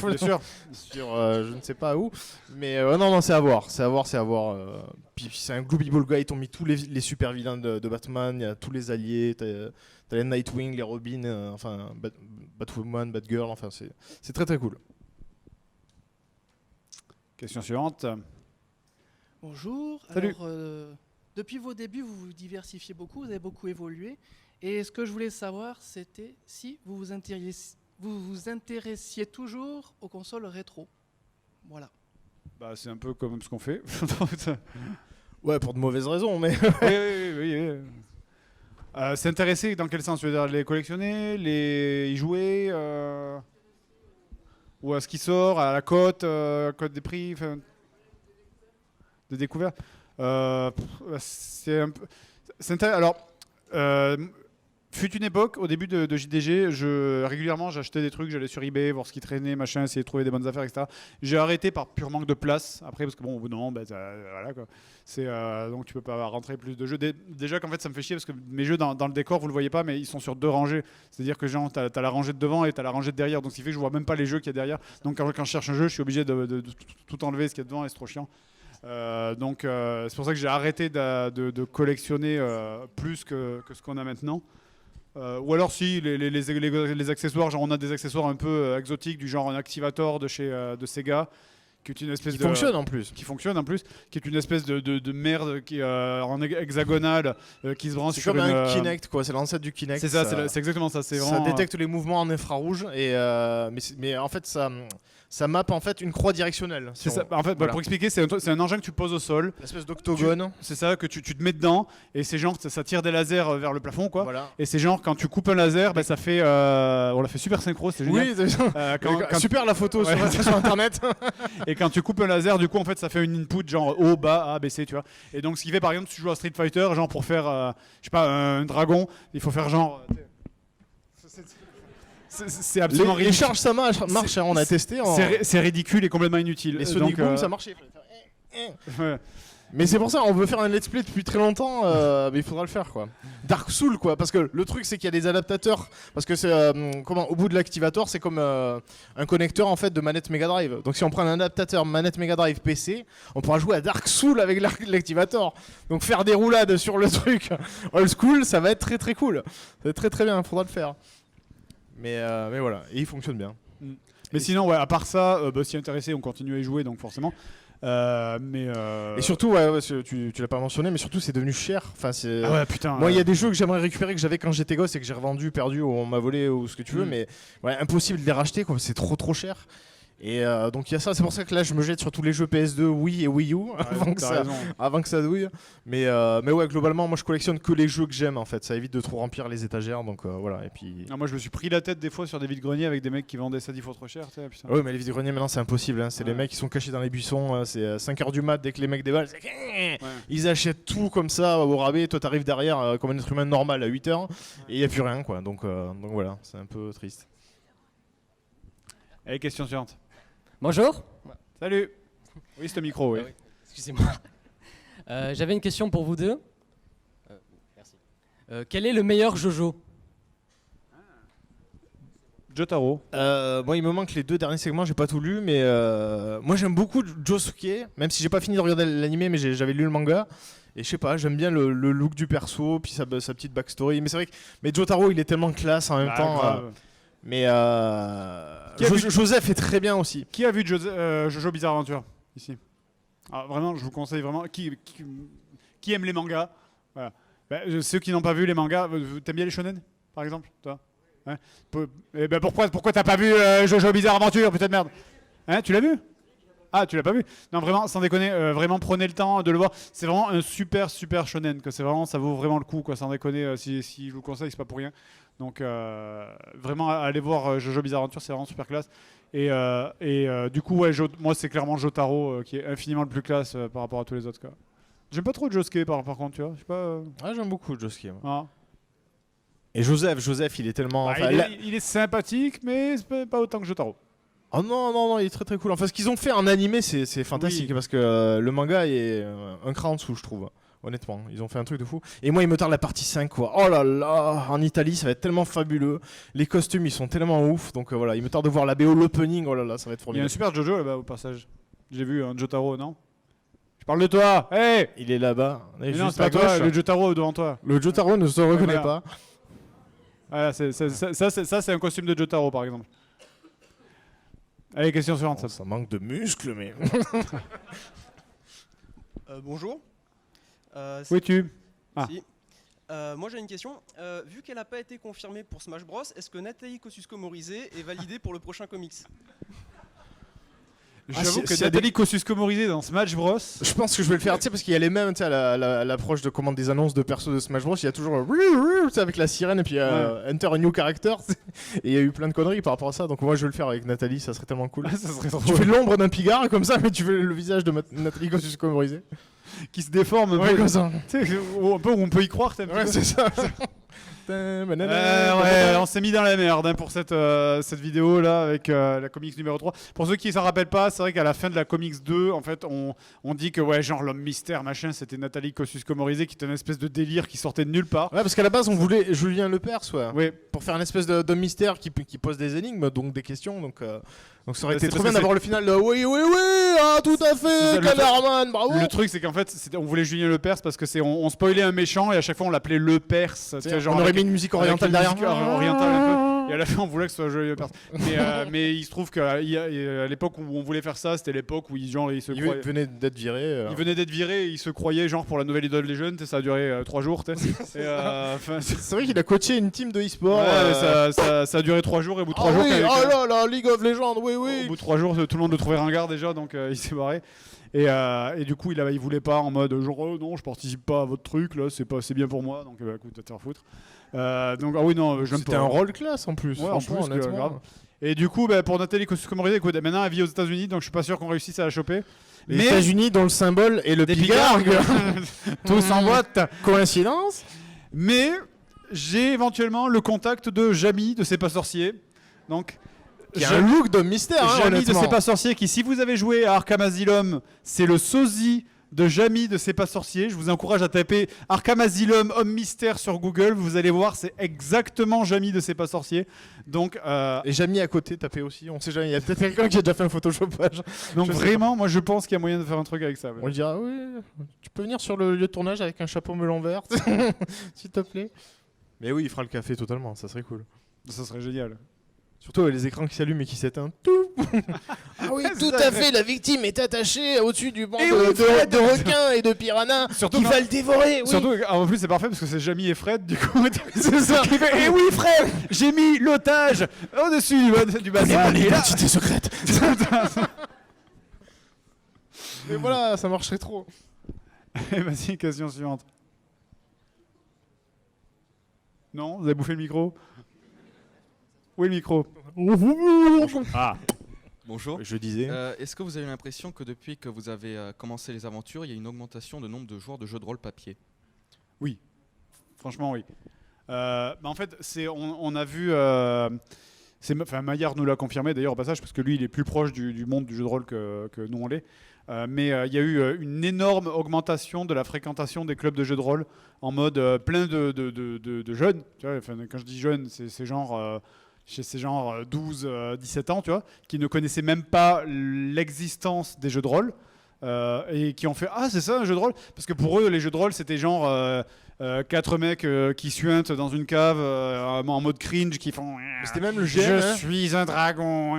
Sur je ne sais pas où, mais non c'est à voir. Puis c'est un Global Guide, ils ont mis tous les super vilains de Batman, il y a tous les alliés, t'as les Nightwing, les Robin, Batwoman, Batgirl, enfin c'est très très cool. Question suivante. Bonjour. Salut. Alors, depuis vos débuts, vous vous diversifiez beaucoup, vous avez beaucoup évolué. Et ce que je voulais savoir, c'était si vous vous intéressiez toujours aux consoles rétro. Voilà. Bah, c'est un peu comme ce qu'on fait. Ouais, pour de mauvaises raisons, mais. oui. S'intéresser dans quel sens? Tu veux dire les collectionner, y jouer, ou à ce qui sort, à la cote des prix, de découverte. C'est un peu. Alors, fut une époque, au début de JDG, régulièrement j'achetais des trucs, j'allais sur eBay, voir ce qui traînait, machin, essayer de trouver des bonnes affaires, etc. J'ai arrêté par pur manque de place, après, parce que bon, au bout d'un moment, voilà quoi. Donc tu peux pas rentrer plus de jeux. Déjà qu'en fait ça me fait chier, parce que mes jeux dans le décor, vous le voyez pas, mais ils sont sur 2 rangées. C'est-à-dire que genre, t'as la rangée de devant et t'as la rangée de derrière, donc ce qui fait que je vois même pas les jeux qu'il y a derrière. Donc quand je cherche un jeu, je suis obligé de tout enlever ce qu'il y a devant et c'est trop chiant. Donc c'est pour ça que j'ai arrêté de collectionner plus que ce qu'on a maintenant. Ou alors si les accessoires, genre on a des accessoires un peu exotiques du genre un Activator de Sega qui est une espèce Qui fonctionne en plus. Qui fonctionne en plus, qui est une espèce de merde qui en hexagonale qui se branche C'est sur comme une, un Kinect, quoi. C'est l'ancêtre du Kinect. C'est ça, c'est exactement ça. C'est Ça vraiment, détecte les mouvements en infrarouge et mais en fait ça map en fait une croix directionnelle. C'est ça. En fait, Voilà. pour expliquer, c'est un engin que tu poses au sol. Une espèce d'octogone. C'est ça que tu te mets dedans et c'est genre ça tire des lasers vers le plafond quoi. Voilà. Et c'est genre quand tu coupes un laser, ça fait on l'a fait super synchro, c'est génial. Oui, c'est super la photo Ouais. sur internet. Et quand tu coupes un laser, du coup en fait ça fait une input genre haut, bas, A, B, C, tu vois. Et donc ce qui fait par exemple si tu joues à Street Fighter, genre pour faire je sais pas un dragon, il faut faire genre c'est absolument les ridicule. charges ça marche, hein, on a testé. C'est ridicule et complètement inutile. Les Sonic Donc, Boom ça marchait. Ouais. Mais c'est pour ça, on veut faire un let's play depuis très longtemps, mais il faudra le faire quoi. Dark Soul quoi, parce que le truc c'est qu'il y a des adaptateurs, parce que c'est au bout de l'activator c'est comme un connecteur en fait de manette Mega Drive. Donc si on prend un adaptateur manette Mega Drive PC, on pourra jouer à Dark Soul avec l'activator. Donc faire des roulades sur le truc old school, ça va être très très cool. Ça va être très très bien, il faudra le faire. Mais voilà, et il fonctionne bien. Mais sinon, ouais, à part ça, s'y intéresser, on continue à y jouer, donc forcément. Et surtout, tu l'as pas mentionné, mais surtout c'est devenu cher. Enfin, ah ouais, putain. Moi, il y a des jeux que j'aimerais récupérer que j'avais quand j'étais gosse et que j'ai revendu, perdu ou on m'a volé ou ce que tu veux, mais ouais, impossible de les racheter, quoi. C'est trop cher. Et donc il y a ça, c'est pour ça que là je me jette sur tous les jeux PS2, Wii et Wii U avant que ça douille. Mais ouais, globalement, moi je collectionne que les jeux que j'aime en fait. Ça évite de trop remplir les étagères, donc voilà. Et puis. Non, moi je me suis pris la tête des fois sur des vides-greniers avec des mecs qui vendaient ça 10 fois trop cher. Putain. Ouais, mais les vides-greniers maintenant c'est impossible. Hein. C'est les mecs qui sont cachés dans les buissons. C'est 5h du mat dès que les mecs dévalent. Ils achètent tout comme ça au rabais. Toi t'arrives derrière comme un être humain normal à 8h et il n'y a plus rien quoi. Donc voilà, c'est un peu triste. Allez, question suivante. Bonjour. Salut. Oui, c'est le micro, oui. Excusez-moi. J'avais une question pour vous deux. Merci. Quel est le meilleur Jojo? Jotaro. Moi, il me manque les 2 derniers segments, j'ai pas tout lu, mais moi j'aime beaucoup Josuke, même si j'ai pas fini de regarder l'animé, mais j'avais lu le manga. Et je sais pas, j'aime bien le look du perso, puis sa petite backstory. Mais c'est vrai que Jotaro, il est tellement classe en même temps. Mais Joseph est très bien aussi. Qui a vu Jojo Bizarre Adventure ici? Vraiment, je vous conseille vraiment. Qui aime les mangas? Voilà. Ceux qui n'ont pas vu les mangas, t'aimes bien les shonen, par exemple, toi? Ouais. Pourquoi t'as pas vu Jojo Bizarre Adventure, putain de merde? Hein, tu l'as vu? Ah, tu l'as pas vu? Non, vraiment, sans déconner, vraiment prenez le temps de le voir. C'est vraiment un super shonen, que c'est vraiment, ça vaut vraiment le coup, quoi. Sans déconner, si je vous conseille, c'est pas pour rien. Donc vraiment, allez voir Jojo Bizarre Adventure, c'est vraiment super classe. Et du coup, ouais, moi c'est clairement Jotaro qui est infiniment le plus classe par rapport à tous les autres, quoi. J'aime pas trop Josuke par contre, tu vois. Je sais pas. Ouais, j'aime beaucoup Josuke. Ah. Et Joseph, il est tellement. Il est sympathique, mais c'est pas autant que Jotaro. Oh non, il est très très cool. Enfin, ce qu'ils ont fait en animé, c'est fantastique parce que le manga est un cran en dessous, je trouve. Honnêtement, ils ont fait un truc de fou. Et moi, il me tarde la partie 5, quoi. Oh là là, en Italie, ça va être tellement fabuleux. Les costumes, ils sont tellement ouf. Donc voilà, il me tarde de voir la BO, l'opening. Oh là là, ça va être formidable. Il y a un super Jojo là-bas au passage. J'ai vu un Jotaro, non? Je parle de toi. Hey, il est là-bas. Non, c'est pas toi, le Jotaro devant toi. Le Jotaro ne se reconnaît pas. Voilà, ça, c'est un costume de Jotaro, par exemple. Allez, question suivante. Ça manque de muscles, mais. Bonjour. Où es-tu? Si. Moi j'ai une question. Vu qu'elle n'a pas été confirmée pour Smash Bros, est-ce que Nathalie Kosciusko-Morizet est validée pour le prochain comics? J'avoue que Nathalie Kosciusko-Morizet dans Smash Bros. Je pense que je vais le faire, tu sais, parce qu'il y a les mêmes, tu sais, à l'approche de commande des annonces de persos de Smash Bros. Il y a toujours avec la sirène et puis Enter a new character. Et il y a eu plein de conneries par rapport à ça. Donc moi je vais le faire avec Nathalie, ça serait tellement cool. Ça serait trop tu fais l'ombre d'un pigard comme ça, mais tu fais le visage de Nathalie Kosciusko-Morizet. Qui se déforme un peu. Comme ça. Un peu où on peut y croire. Ouais, c'est ça. Ouais, on s'est mis dans la merde hein, pour cette vidéo là avec la comics numéro 3. Pour ceux qui s'en rappellent pas, c'est vrai qu'à la fin de la comics 2, en fait, on dit que ouais, genre l'homme mystère machin, c'était Nathalie Kosciusko-Morizet qui était une espèce de délire qui sortait de nulle part. Ouais, parce qu'à la base, on voulait Julien Lepers, oui. pour faire une espèce d'homme mystère qui pose des énigmes, donc des questions, donc ça aurait été trop bien que d'avoir le final de oui, ah, tout à fait, Camerman, bravo. Le truc, c'est qu'en fait, on voulait Julien Lepers parce que on spoilait un méchant et à chaque fois on l'appelait Lepers. On aurait mis une musique orientale derrière. Orientale un peu. Et à la fin, on voulait que ce soit joli. Mais il se trouve qu'à l'époque où on voulait faire ça, c'était l'époque où il se Il croyait. venait d'être viré. Il venait d'être viré, il se croyait genre pour la nouvelle idole des jeunes, ça a duré 3 jours. C'est vrai qu'il a coaché une team de e-sport. Ça a duré 3 jours et au bout de 3 jours. Oui, oh là là, League of Legends, oui. Au bout de 3 jours, tout le monde le trouvait ringard déjà, donc il s'est barré. Et du coup, il voulait pas en mode genre non, je participe pas à votre truc là, c'est bien pour moi, donc écoute, va te faire foutre. Donc ah oui non, j'aime pas. C'était un rôle classe en plus. Ouais, en franchement, plus, honnêtement. grave. Et du coup, pour Nathalie Koskomorizet, écoute, maintenant elle vit aux États-Unis, donc je suis pas sûr qu'on réussisse à la choper. Les États-Unis dont le symbole est le pigargue. Tous en boîte. Coïncidence. Mais j'ai éventuellement le contact de Jamie de C'est pas sorcier. Donc Qui a un look d'homme mystère, hein, Jamie de honnêtement. C'est pas sorcier, qui si vous avez joué à Arkham Asylum, c'est le sosie de Jamie de C'est pas sorcier. Je vous encourage à taper Arkham Asylum homme mystère sur Google, vous allez voir, c'est exactement Jamie de C'est pas sorcier. Donc et Jamie à côté, tapez aussi, on sait jamais, il y a peut-être quelqu'un qui a déjà fait un photoshopage. Donc Je sais vraiment, moi je pense qu'il y a moyen de faire un truc avec ça. On lui dira oui, tu peux venir sur le lieu de tournage avec un chapeau melon vert, s'il te plaît. Mais oui, il fera le café totalement, ça serait cool. Ça serait génial. Surtout avec les écrans qui s'allument et qui s'éteignent. Tout. Ah oui, tout à fait. La victime est attachée au-dessus du banc de requins et de piranhas. Qui va le dévorer. Oui. Surtout, en plus, c'est parfait parce que c'est Jamie et Fred, du coup. C'est ça. Et oui, Fred, j'ai mis l'otage au-dessus du bassin. Et l'identité secrète. Et voilà, ça marcherait trop. Et vas-y, question suivante. Non, vous avez bouffé le micro? Oui, le micro. Ah. Bonjour. Je disais. Est-ce que vous avez l'impression que depuis que vous avez commencé les aventures, il y a une augmentation de nombre de joueurs de jeux de rôle papier? Oui. Franchement, oui. En fait, on a vu... Maillard nous l'a confirmé d'ailleurs au passage, parce que lui, il est plus proche du monde du jeu de rôle que nous, on l'est. Mais il y a eu une énorme augmentation de la fréquentation des clubs de jeux de rôle en mode plein de jeunes. Tu vois, quand je dis jeunes, c'est genre... chez ces gens 12-17 ans, tu vois, qui ne connaissaient même pas l'existence des jeux de rôle et qui ont fait « Ah, c'est ça un jeu de rôle ?» Parce que pour eux, les jeux de rôle, c'était genre 4 mecs qui suintent dans une cave en mode cringe, qui font « C'était même le GN. Je suis un dragon !»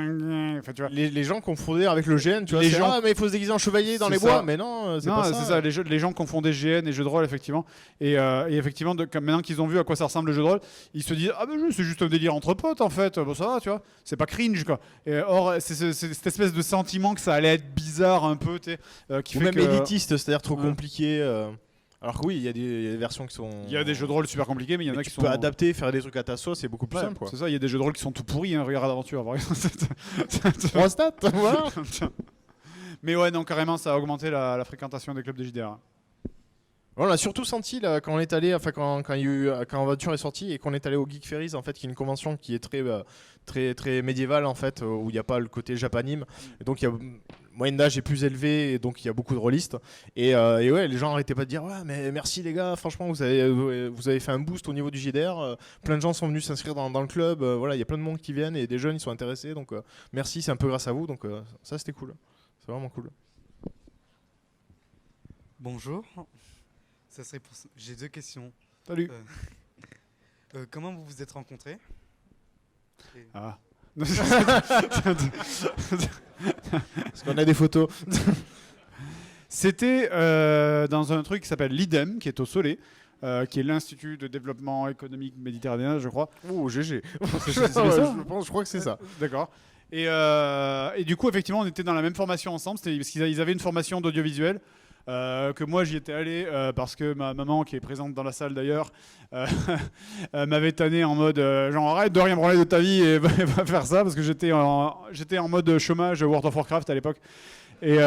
Enfin, tu vois. Les gens confondaient avec le GN, tu vois. Ah, mais il faut se déguiser en chevalier dans les bois. Mais non, c'est pas ça. C'est ça. Les gens confondaient GN et jeux de rôle, effectivement. Et effectivement, maintenant qu'ils ont vu à quoi ça ressemble le jeu de rôle, ils se disent « Ah, ben c'est juste un délire entre potes, en fait. Bon, ça va, tu vois. C'est pas cringe, quoi. » Et or, c'est cette espèce de sentiment que ça allait être bizarre un peu, tu sais, qui ou fait même que... élitiste, c'est-à-dire trop compliqué. Alors que oui, il y a des versions qui sont... Il y a des jeux de rôle super compliqués, mais il y en a qui sont... Tu peux adapter, faire des trucs à ta sauce, c'est beaucoup plus simple. Quoi. C'est ça, il y a des jeux de rôle qui sont tout pourris, hein, regarde Aventure par exemple. 3 stats, voilà. Mais ouais, non, carrément, ça a augmenté la fréquentation des clubs de JDR. On l'a surtout senti là, quand on est allé, enfin quand Aventure est sorti et qu'on est allé au Geek Ferries, en fait, qui est une convention qui est très médiévale en fait, où il n'y a pas le côté japanime. Et donc il y a moyenne d'âge est plus élevée, et donc il y a beaucoup de rôlistes. Et ouais, les gens arrêtaient pas de dire ouais, mais merci les gars, franchement vous avez fait un boost au niveau du JDR. Plein de gens sont venus s'inscrire dans le club. Voilà, il y a plein de monde qui viennent et des jeunes ils sont intéressés. Donc merci, c'est un peu grâce à vous. Donc ça c'était cool, c'est vraiment cool. Bonjour. Ça serait pour... J'ai 2 questions. Salut. Comment vous vous êtes rencontrés? Ah. Parce qu'on a des photos. C'était dans un truc qui s'appelle l'IDEM, qui est au Soleil, qui est l'Institut de développement économique méditerranéen, je crois. Oh, GG. Je crois que c'est ça. D'accord. Et du coup, effectivement, on était dans la même formation ensemble, parce qu'ils avaient une formation d'audiovisuel. Que moi j'y étais allé parce que ma maman, qui est présente dans la salle d'ailleurs, m'avait tanné en mode genre arrête de rien branler de ta vie et va faire ça, parce que j'étais en mode chômage World of Warcraft à l'époque et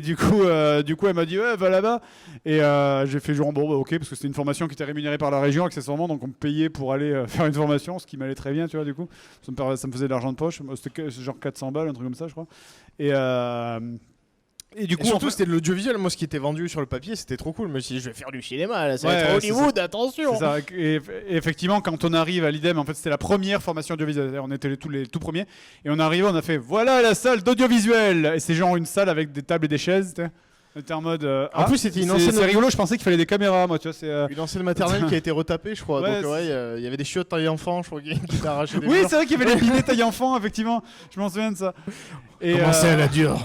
du coup elle m'a dit ouais, va là-bas, et j'ai fait genre bon bah, ok, parce que c'était une formation qui était rémunérée par la région accessoirement, donc on me payait pour aller faire une formation, ce qui m'allait très bien, tu vois. Du coup ça me faisait de l'argent de poche, c'était genre 400 balles, un truc comme ça je crois, et du coup, surtout, c'était de l'audiovisuel. Moi, ce qui était vendu sur le papier, c'était trop cool. Je me suis dit, je vais faire du cinéma, là, ça va être Hollywood, attention. C'est ça. Et effectivement, quand on arrive à l'IDEM, en fait, c'était la première formation audiovisuelle. On était les tout premiers. Et on arrive, on a fait, voilà la salle d'audiovisuel. Et c'est genre une salle avec des tables et des chaises. On était en mode. En plus, c'était une ancienne. C'est rigolo, je pensais qu'il fallait des caméras, moi, tu vois. C'est une ancienne maternelle qui a été retapée, je crois. Ouais, donc, ouais, il y avait des chiottes taille enfant, je crois, qui étaient arrachées des Oui, murs. c'est vrai qu'il y avait les bidets taille enfant, effectivement. Je m'en souviens de ça. Et Comment c'est à la dure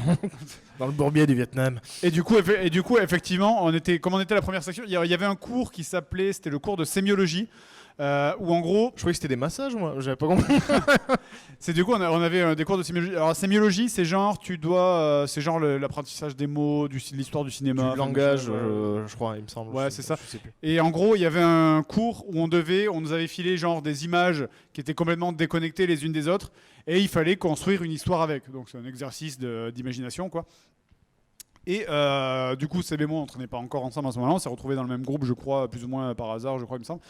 dans le bourbier du Vietnam. Et du coup, effectivement, comme on était la première section, il y avait un cours qui s'appelait, c'était le cours de sémiologie. Où en gros, je croyais que c'était des massages, moi, j'avais pas compris. C'est du coup on avait des cours de sémiologie. Alors sémiologie, c'est genre c'est genre l'apprentissage des mots, l'histoire du cinéma, Du langage, je crois, il me semble. Ouais, Je c'est sais ça. plus, je sais plus. Et en gros, il y avait un cours où on nous avait filé genre des images qui étaient complètement déconnectées les unes des autres, et il fallait construire une histoire avec. Donc c'est un exercice d'imagination, quoi. Et du coup, Seb et moi, on traînait pas encore ensemble à ce moment-là. On s'est retrouvés dans le même groupe, je crois, plus ou moins par hasard, je crois, il me semble.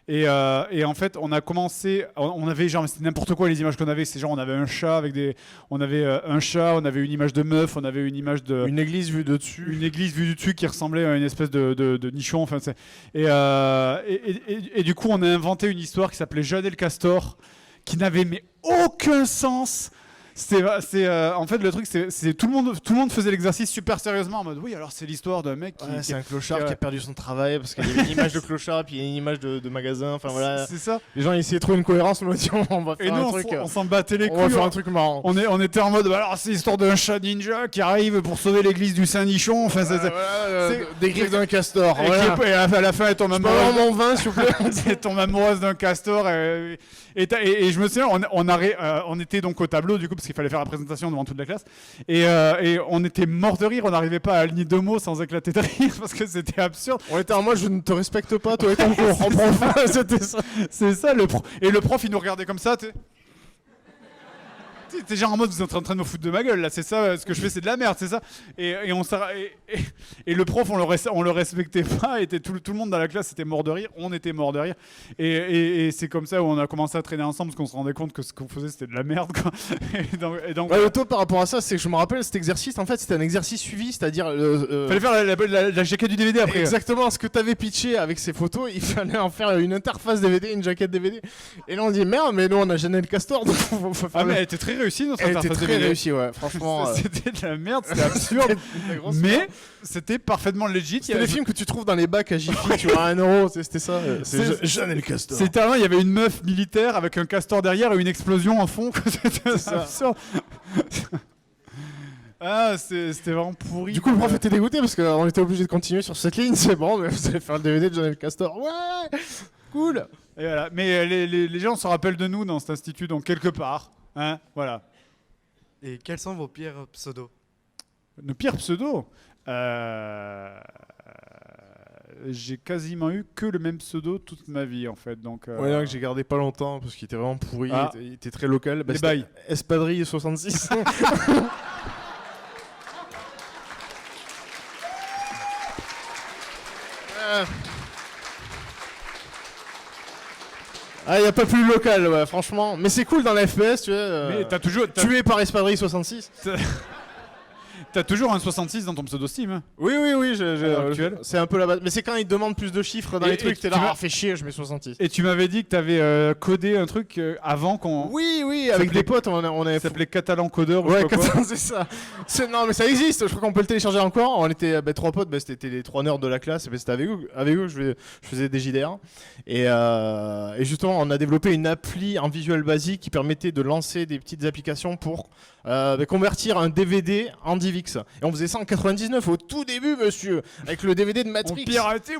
Et en fait, on a commencé. On avait genre, c'était n'importe quoi les images qu'on avait. C'est genre, on avait un chat avec des. On avait un chat, on avait une image de meuf, on avait une image de. Une église vue de dessus. Une église vue du dessus qui ressemblait à une espèce de nichon. Enfin, et du coup, on a inventé une histoire qui s'appelait Jade et le Castor, qui n'avait mais aucun sens. En fait, le truc, c'est tout le monde faisait l'exercice super sérieusement en mode oui, alors c'est l'histoire d'un mec qui. C'est un clochard qui a perdu son travail parce qu'il y avait une image de clochard puis il y a une image de magasin. Enfin voilà. C'est ça. Les gens essayaient de trouver une cohérence, on va faire et nous, un truc. on s'en battait les couilles. On va faire un truc marrant. On était en mode alors c'est l'histoire d'un chat ninja qui arrive pour sauver l'église du Saint-Nichon. Enfin, des griffes d'un castor. Et, Voilà. et à la fin, elle tombe amoureuse. Mon vin, s'il vous plaît. Elle tombe amoureuse d'un castor. Et je me souviens, on était donc au tableau du coup parce qu'il fallait faire la présentation devant toute la classe et on était mort de rire, on n'arrivait pas à aligner deux mots sans éclater de rire parce que c'était absurde. On était en mode je ne te respecte pas, toi et ton cours. C'était ça. C'est ça et le prof il nous regardait comme ça. T'es genre en mode vous êtes en train de me foutre de ma gueule là, c'est ça, ce que je fais c'est de la merde, c'est ça. Et le prof on le respectait pas, et tout le monde dans la classe était mort de rire, on était mort de rire. Et c'est comme ça où on a commencé à traîner ensemble parce qu'on se rendait compte que ce qu'on faisait c'était de la merde, quoi. Et donc le top par rapport à ça, c'est que je me rappelle cet exercice, en fait c'était un exercice suivi, c'est-à-dire fallait faire la jaquette du DVD après. Exactement, ce que t'avais pitché avec ces photos, il fallait en faire une interface DVD, une jaquette DVD. Et là on dit merde, mais nous on a Jeanne le Castor, donc faut faire. Ah mais elle était très réussie notre Elle interface était très DVD. réussie, ouais, franchement. C'était de la merde, c'était absurde. Mais c'était parfaitement legit. C'était les films que tu trouves dans les bacs à Jiffy, tu vois, 1 euro, c'était ça. C'est Jeanne et le Castor. C'était tellement, il y avait une meuf militaire avec un castor derrière et une explosion en fond. C'était absurde. Ah, c'était vraiment pourri. Du coup, le prof était dégoûté parce qu'on était obligé de continuer sur cette ligne. C'est bon, mais vous allez faire le DVD de Jeanne et le Castor. Ouais, cool. Et voilà. Mais les gens se rappellent de nous dans cet institut, donc quelque part. Hein, voilà. Et quels sont vos pires pseudos? Nos pires pseudos j'ai quasiment eu que le même pseudo toute ma vie en fait. Donc, ouais, que j'ai gardé pas longtemps parce qu'il était vraiment pourri, il était très local. Les bails. Espadrille 66. Ah, il n'y a pas plus local, ouais, franchement. Mais c'est cool dans la FPS, tu vois. Mais t'as toujours. Tué par Espadrille 66. T'as toujours un 66 dans ton pseudo Steam, hein? Oui, c'est un peu la base. Mais c'est quand ils demandent plus de chiffres dans les trucs, t'es là, fais chier, je mets 66. Et tu m'avais dit que t'avais codé un truc avant qu'on... Oui, avec des potes, on avait... Ça s'appelait Catalan Codeur. Ouais, c'est ça. Non, mais ça existe, je crois qu'on peut le télécharger encore. On était 3 potes, c'était les 3 nerds de la classe, c'était avec eux que je faisais des JDR. Et justement, on a développé une appli en Visual Basic qui permettait de lancer des petites applications pour convertir un DVD en DivX. Et on faisait ça en 99 au tout début, monsieur, avec le DVD de Matrix.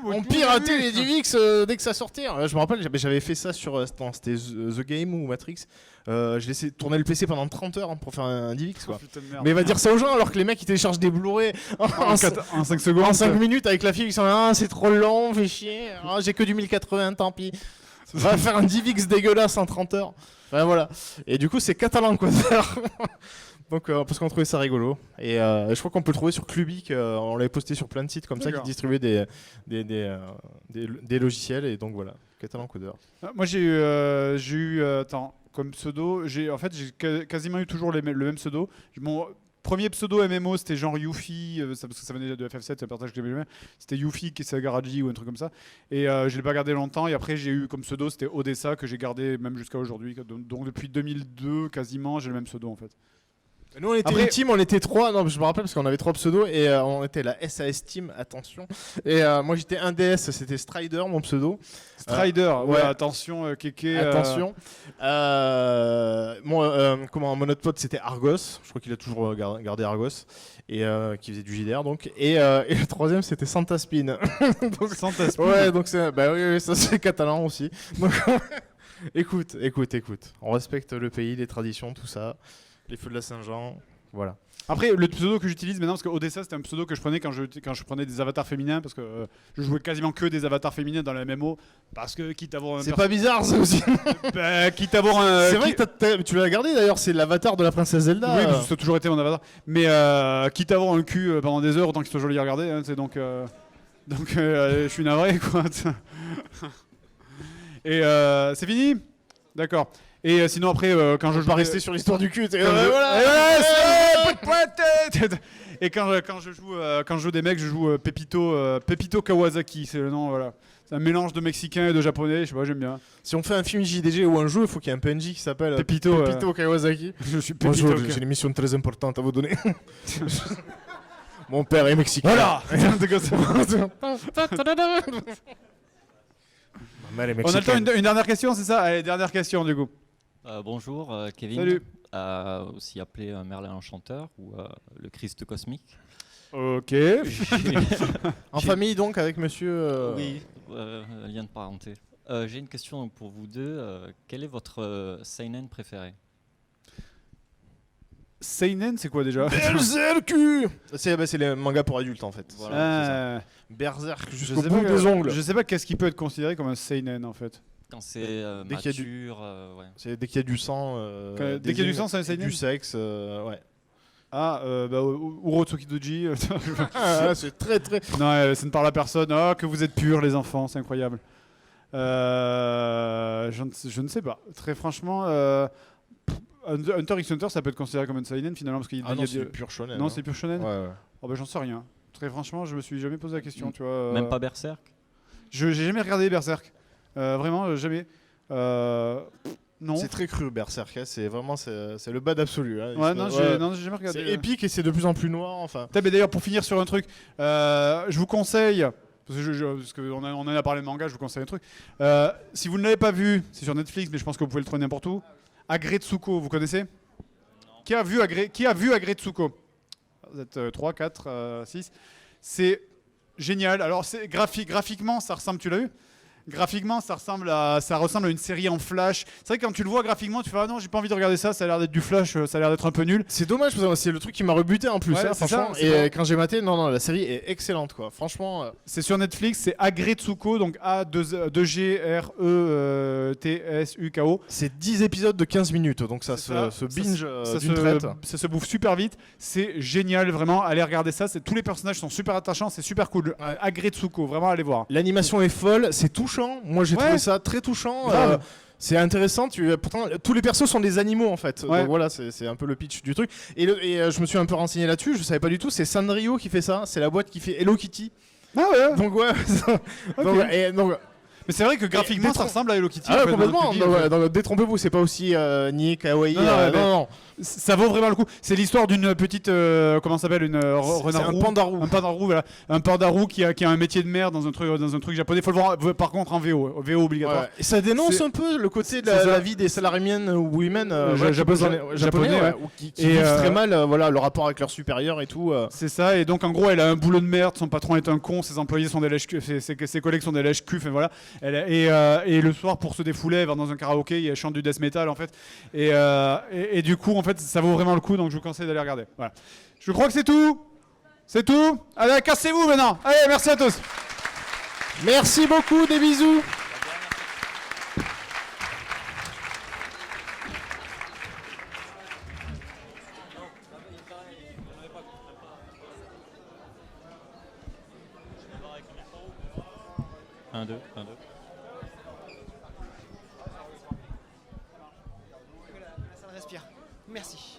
On piratait les DivX dès que ça sortait. Je me rappelle, j'avais fait ça sur c'était The Game ou Matrix. J'ai laissé tourner le PC pendant 30 heures pour faire un DivX, quoi. Mais il va dire ça aux gens alors que les mecs ils téléchargent des Blu-ray en 5 secondes. En 5 minutes avec la fille qui sont c'est trop long, fait chier. J'ai que du 1080, tant pis. Va faire un DivX dégueulasse en 30 heures. Enfin, voilà. Et du coup, c'est Catalan Codeur. Donc, parce qu'on trouvait ça rigolo. Et je crois qu'on peut le trouver sur Clubic. On l'avait posté sur plein de sites comme ça qui distribuaient des logiciels. Et donc voilà, Catalan Codeur. Moi, j'ai eu comme pseudo, j'ai quasiment eu toujours le même pseudo. Mon premier pseudo MMO, c'était genre Yuffie, parce que ça venait de FF7, c'est un partage que j'aimais bien. C'était Yuffie qui est Sagaraji ou un truc comme ça. Et je l'ai pas gardé longtemps. Et après, j'ai eu comme pseudo, c'était Odessa, que j'ai gardé même jusqu'à aujourd'hui. Donc depuis 2002, quasiment, j'ai le même pseudo en fait. Nous on était Après- une team, on était 3, non je me rappelle parce qu'on avait 3 pseudos et on était la SAS team, attention. Et moi j'étais un DS, c'était Strider mon pseudo. Strider, ouais, attention, Kéké. Attention. Mon autre pote c'était Argos, je crois qu'il a toujours gardé Argos, et qui faisait du JDR donc. Et le troisième c'était Santa Spin. Donc, Santa Spin. Ouais, donc c'est, bah oui, ça c'est catalan aussi. Donc, écoute, on respecte le pays, les traditions, tout ça. Les feux de la Saint-Jean, voilà. Après, le pseudo que j'utilise maintenant, parce qu'Odessa c'était un pseudo que je prenais quand je prenais des avatars féminins, parce que je jouais quasiment que des avatars féminins dans la MMO, parce que quitte à avoir un. C'est pas bizarre ça aussi. Quitte à avoir un. C'est vrai que tu l'as gardé d'ailleurs, c'est l'avatar de la princesse Zelda. Oui, ça a toujours été mon avatar. Mais quitte à avoir un cul pendant des heures, autant qu'il soit joli à regarder, hein, c'est donc je suis navré quoi. Et c'est fini. D'accord. Et sinon après quand je joue pas rester sur l'histoire du cul. Et quand je joue des mecs, je joue Pepito Kawasaki, c'est le nom, voilà. C'est un mélange de mexicain et de japonais, je sais pas, j'aime bien. Si on fait un film JDG ou un jeu, il faut qu'il y ait un PNJ qui s'appelle Pepito Kawasaki. Je suis Pepito. Bonjour, j'ai une mission très importante à vous donner. Mon père est mexicain. Voilà. Ma mère est On a le temps mexicaine. une dernière question, c'est ça? Allez, dernière question du coup. Bonjour, Kevin. Salut. Aussi appelé Merlin l'Enchanteur ou le Christ cosmique. Ok. En famille donc avec monsieur. Oui, lien de parenté. J'ai une question pour vous deux. Quel est votre seinen préféré? Seinen, c'est quoi déjà? Berserk. C'est les mangas pour adultes en fait. Voilà, Berserk Je jusqu'au sais bout pas des ongles. Je sais pas qu'est-ce qui peut être considéré comme un seinen en fait. Quand c'est Dès qu'il y a du- mature, ouais. C'est dès qu'il y a du sang. Dès qu'il y a du sang, c'est un seinen. Du sexe, ouais. Ah, Urotsuki Doji. Ah, c'est très très. Non, ça ne parle à personne. Oh, que vous êtes purs les enfants, c'est incroyable. Je ne sais pas. Très franchement, Hunter x Hunter, ça peut être considéré comme un seinen finalement parce qu'il y a non, c'est pur shonen. Non, hein. c'est pur shonen. Ouais. Oh bah j'en sais rien. Très franchement, je me suis jamais posé la question, tu vois. Même pas Berserk? J'ai jamais regardé Berserk. Vraiment, jamais. Non. C'est très cru Berserk, hein. C'est vraiment c'est le bad absolu. Hein. Ouais, non, j'ai jamais regardé. C'est épique et c'est de plus en plus noir. Enfin. Mais d'ailleurs, pour finir sur un truc, je vous conseille, parce qu'on en a parlé de manga, je vous conseille un truc. Si vous ne l'avez pas vu, c'est sur Netflix, mais je pense que vous pouvez le trouver n'importe où. Agretsuko, vous connaissez? Qui a vu Agretsuko? Vous êtes 3, 4, 6. C'est génial. Alors, graphiquement, ça ressemble, tu l'as vu? Graphiquement, ça ressemble à une série en flash. C'est vrai que quand tu le vois graphiquement, tu fais ah non, j'ai pas envie de regarder ça, ça a l'air d'être du flash, ça a l'air d'être un peu nul. C'est dommage parce que c'est le truc qui m'a rebuté en plus, Ouais, hein, c'est franchement. ça, c'est Et ça. quand j'ai maté, non, la série est excellente quoi. Franchement. C'est sur Netflix, c'est Agretsuko, donc A2GRETSUKO. C'est 10 épisodes de 15 minutes, donc ça se binge d'une traite. Ça se bouffe super vite, c'est génial, vraiment, allez regarder ça, tous les personnages sont super attachants, c'est super cool. Agretsuko, vraiment allez voir. L'animation est folle, c'est touchant. Moi j'ai trouvé ça très touchant. C'est intéressant. Pourtant, tous les persos sont des animaux en fait. Ouais. Donc voilà, c'est un peu le pitch du truc. Et je me suis un peu renseigné là-dessus. Je savais pas du tout. C'est Sanrio qui fait ça. C'est la boîte qui fait Hello Kitty. Ah ouais. Donc ouais. Mais c'est vrai que graphiquement ça ressemble à Hello Kitty. Ah en ouais, fait, complètement. dans le Donc, public. donc, détrompez-vous, c'est pas aussi ni kawaii. Non. Ça vaut vraiment le coup. C'est l'histoire d'une petite comment ça s'appelle, une renard un pandarou. Un pandarou, voilà. Un pandarou qui a un métier de merde dans un truc japonais. Faut le voir par contre en VO obligatoire. Ouais. Et ça dénonce un peu le côté de la vie des salariés ou women japonais ouais. qui vivent très mal le rapport avec leurs supérieurs et tout. C'est ça, et donc en gros elle a un boulot de merde, son patron est un con, ses employés sont des lèches-culs, ses collègues sont des lèches-culs, et voilà. Et le soir pour se défouler elle va dans un karaoké, elle chante du death metal en fait. Et du coup en fait ça vaut vraiment le coup, donc je vous conseille d'aller regarder. Voilà. Je crois que c'est tout. C'est tout. Allez, cassez-vous maintenant. Allez, merci à tous. Merci beaucoup, des bisous. Un, deux. Ça respire. Merci.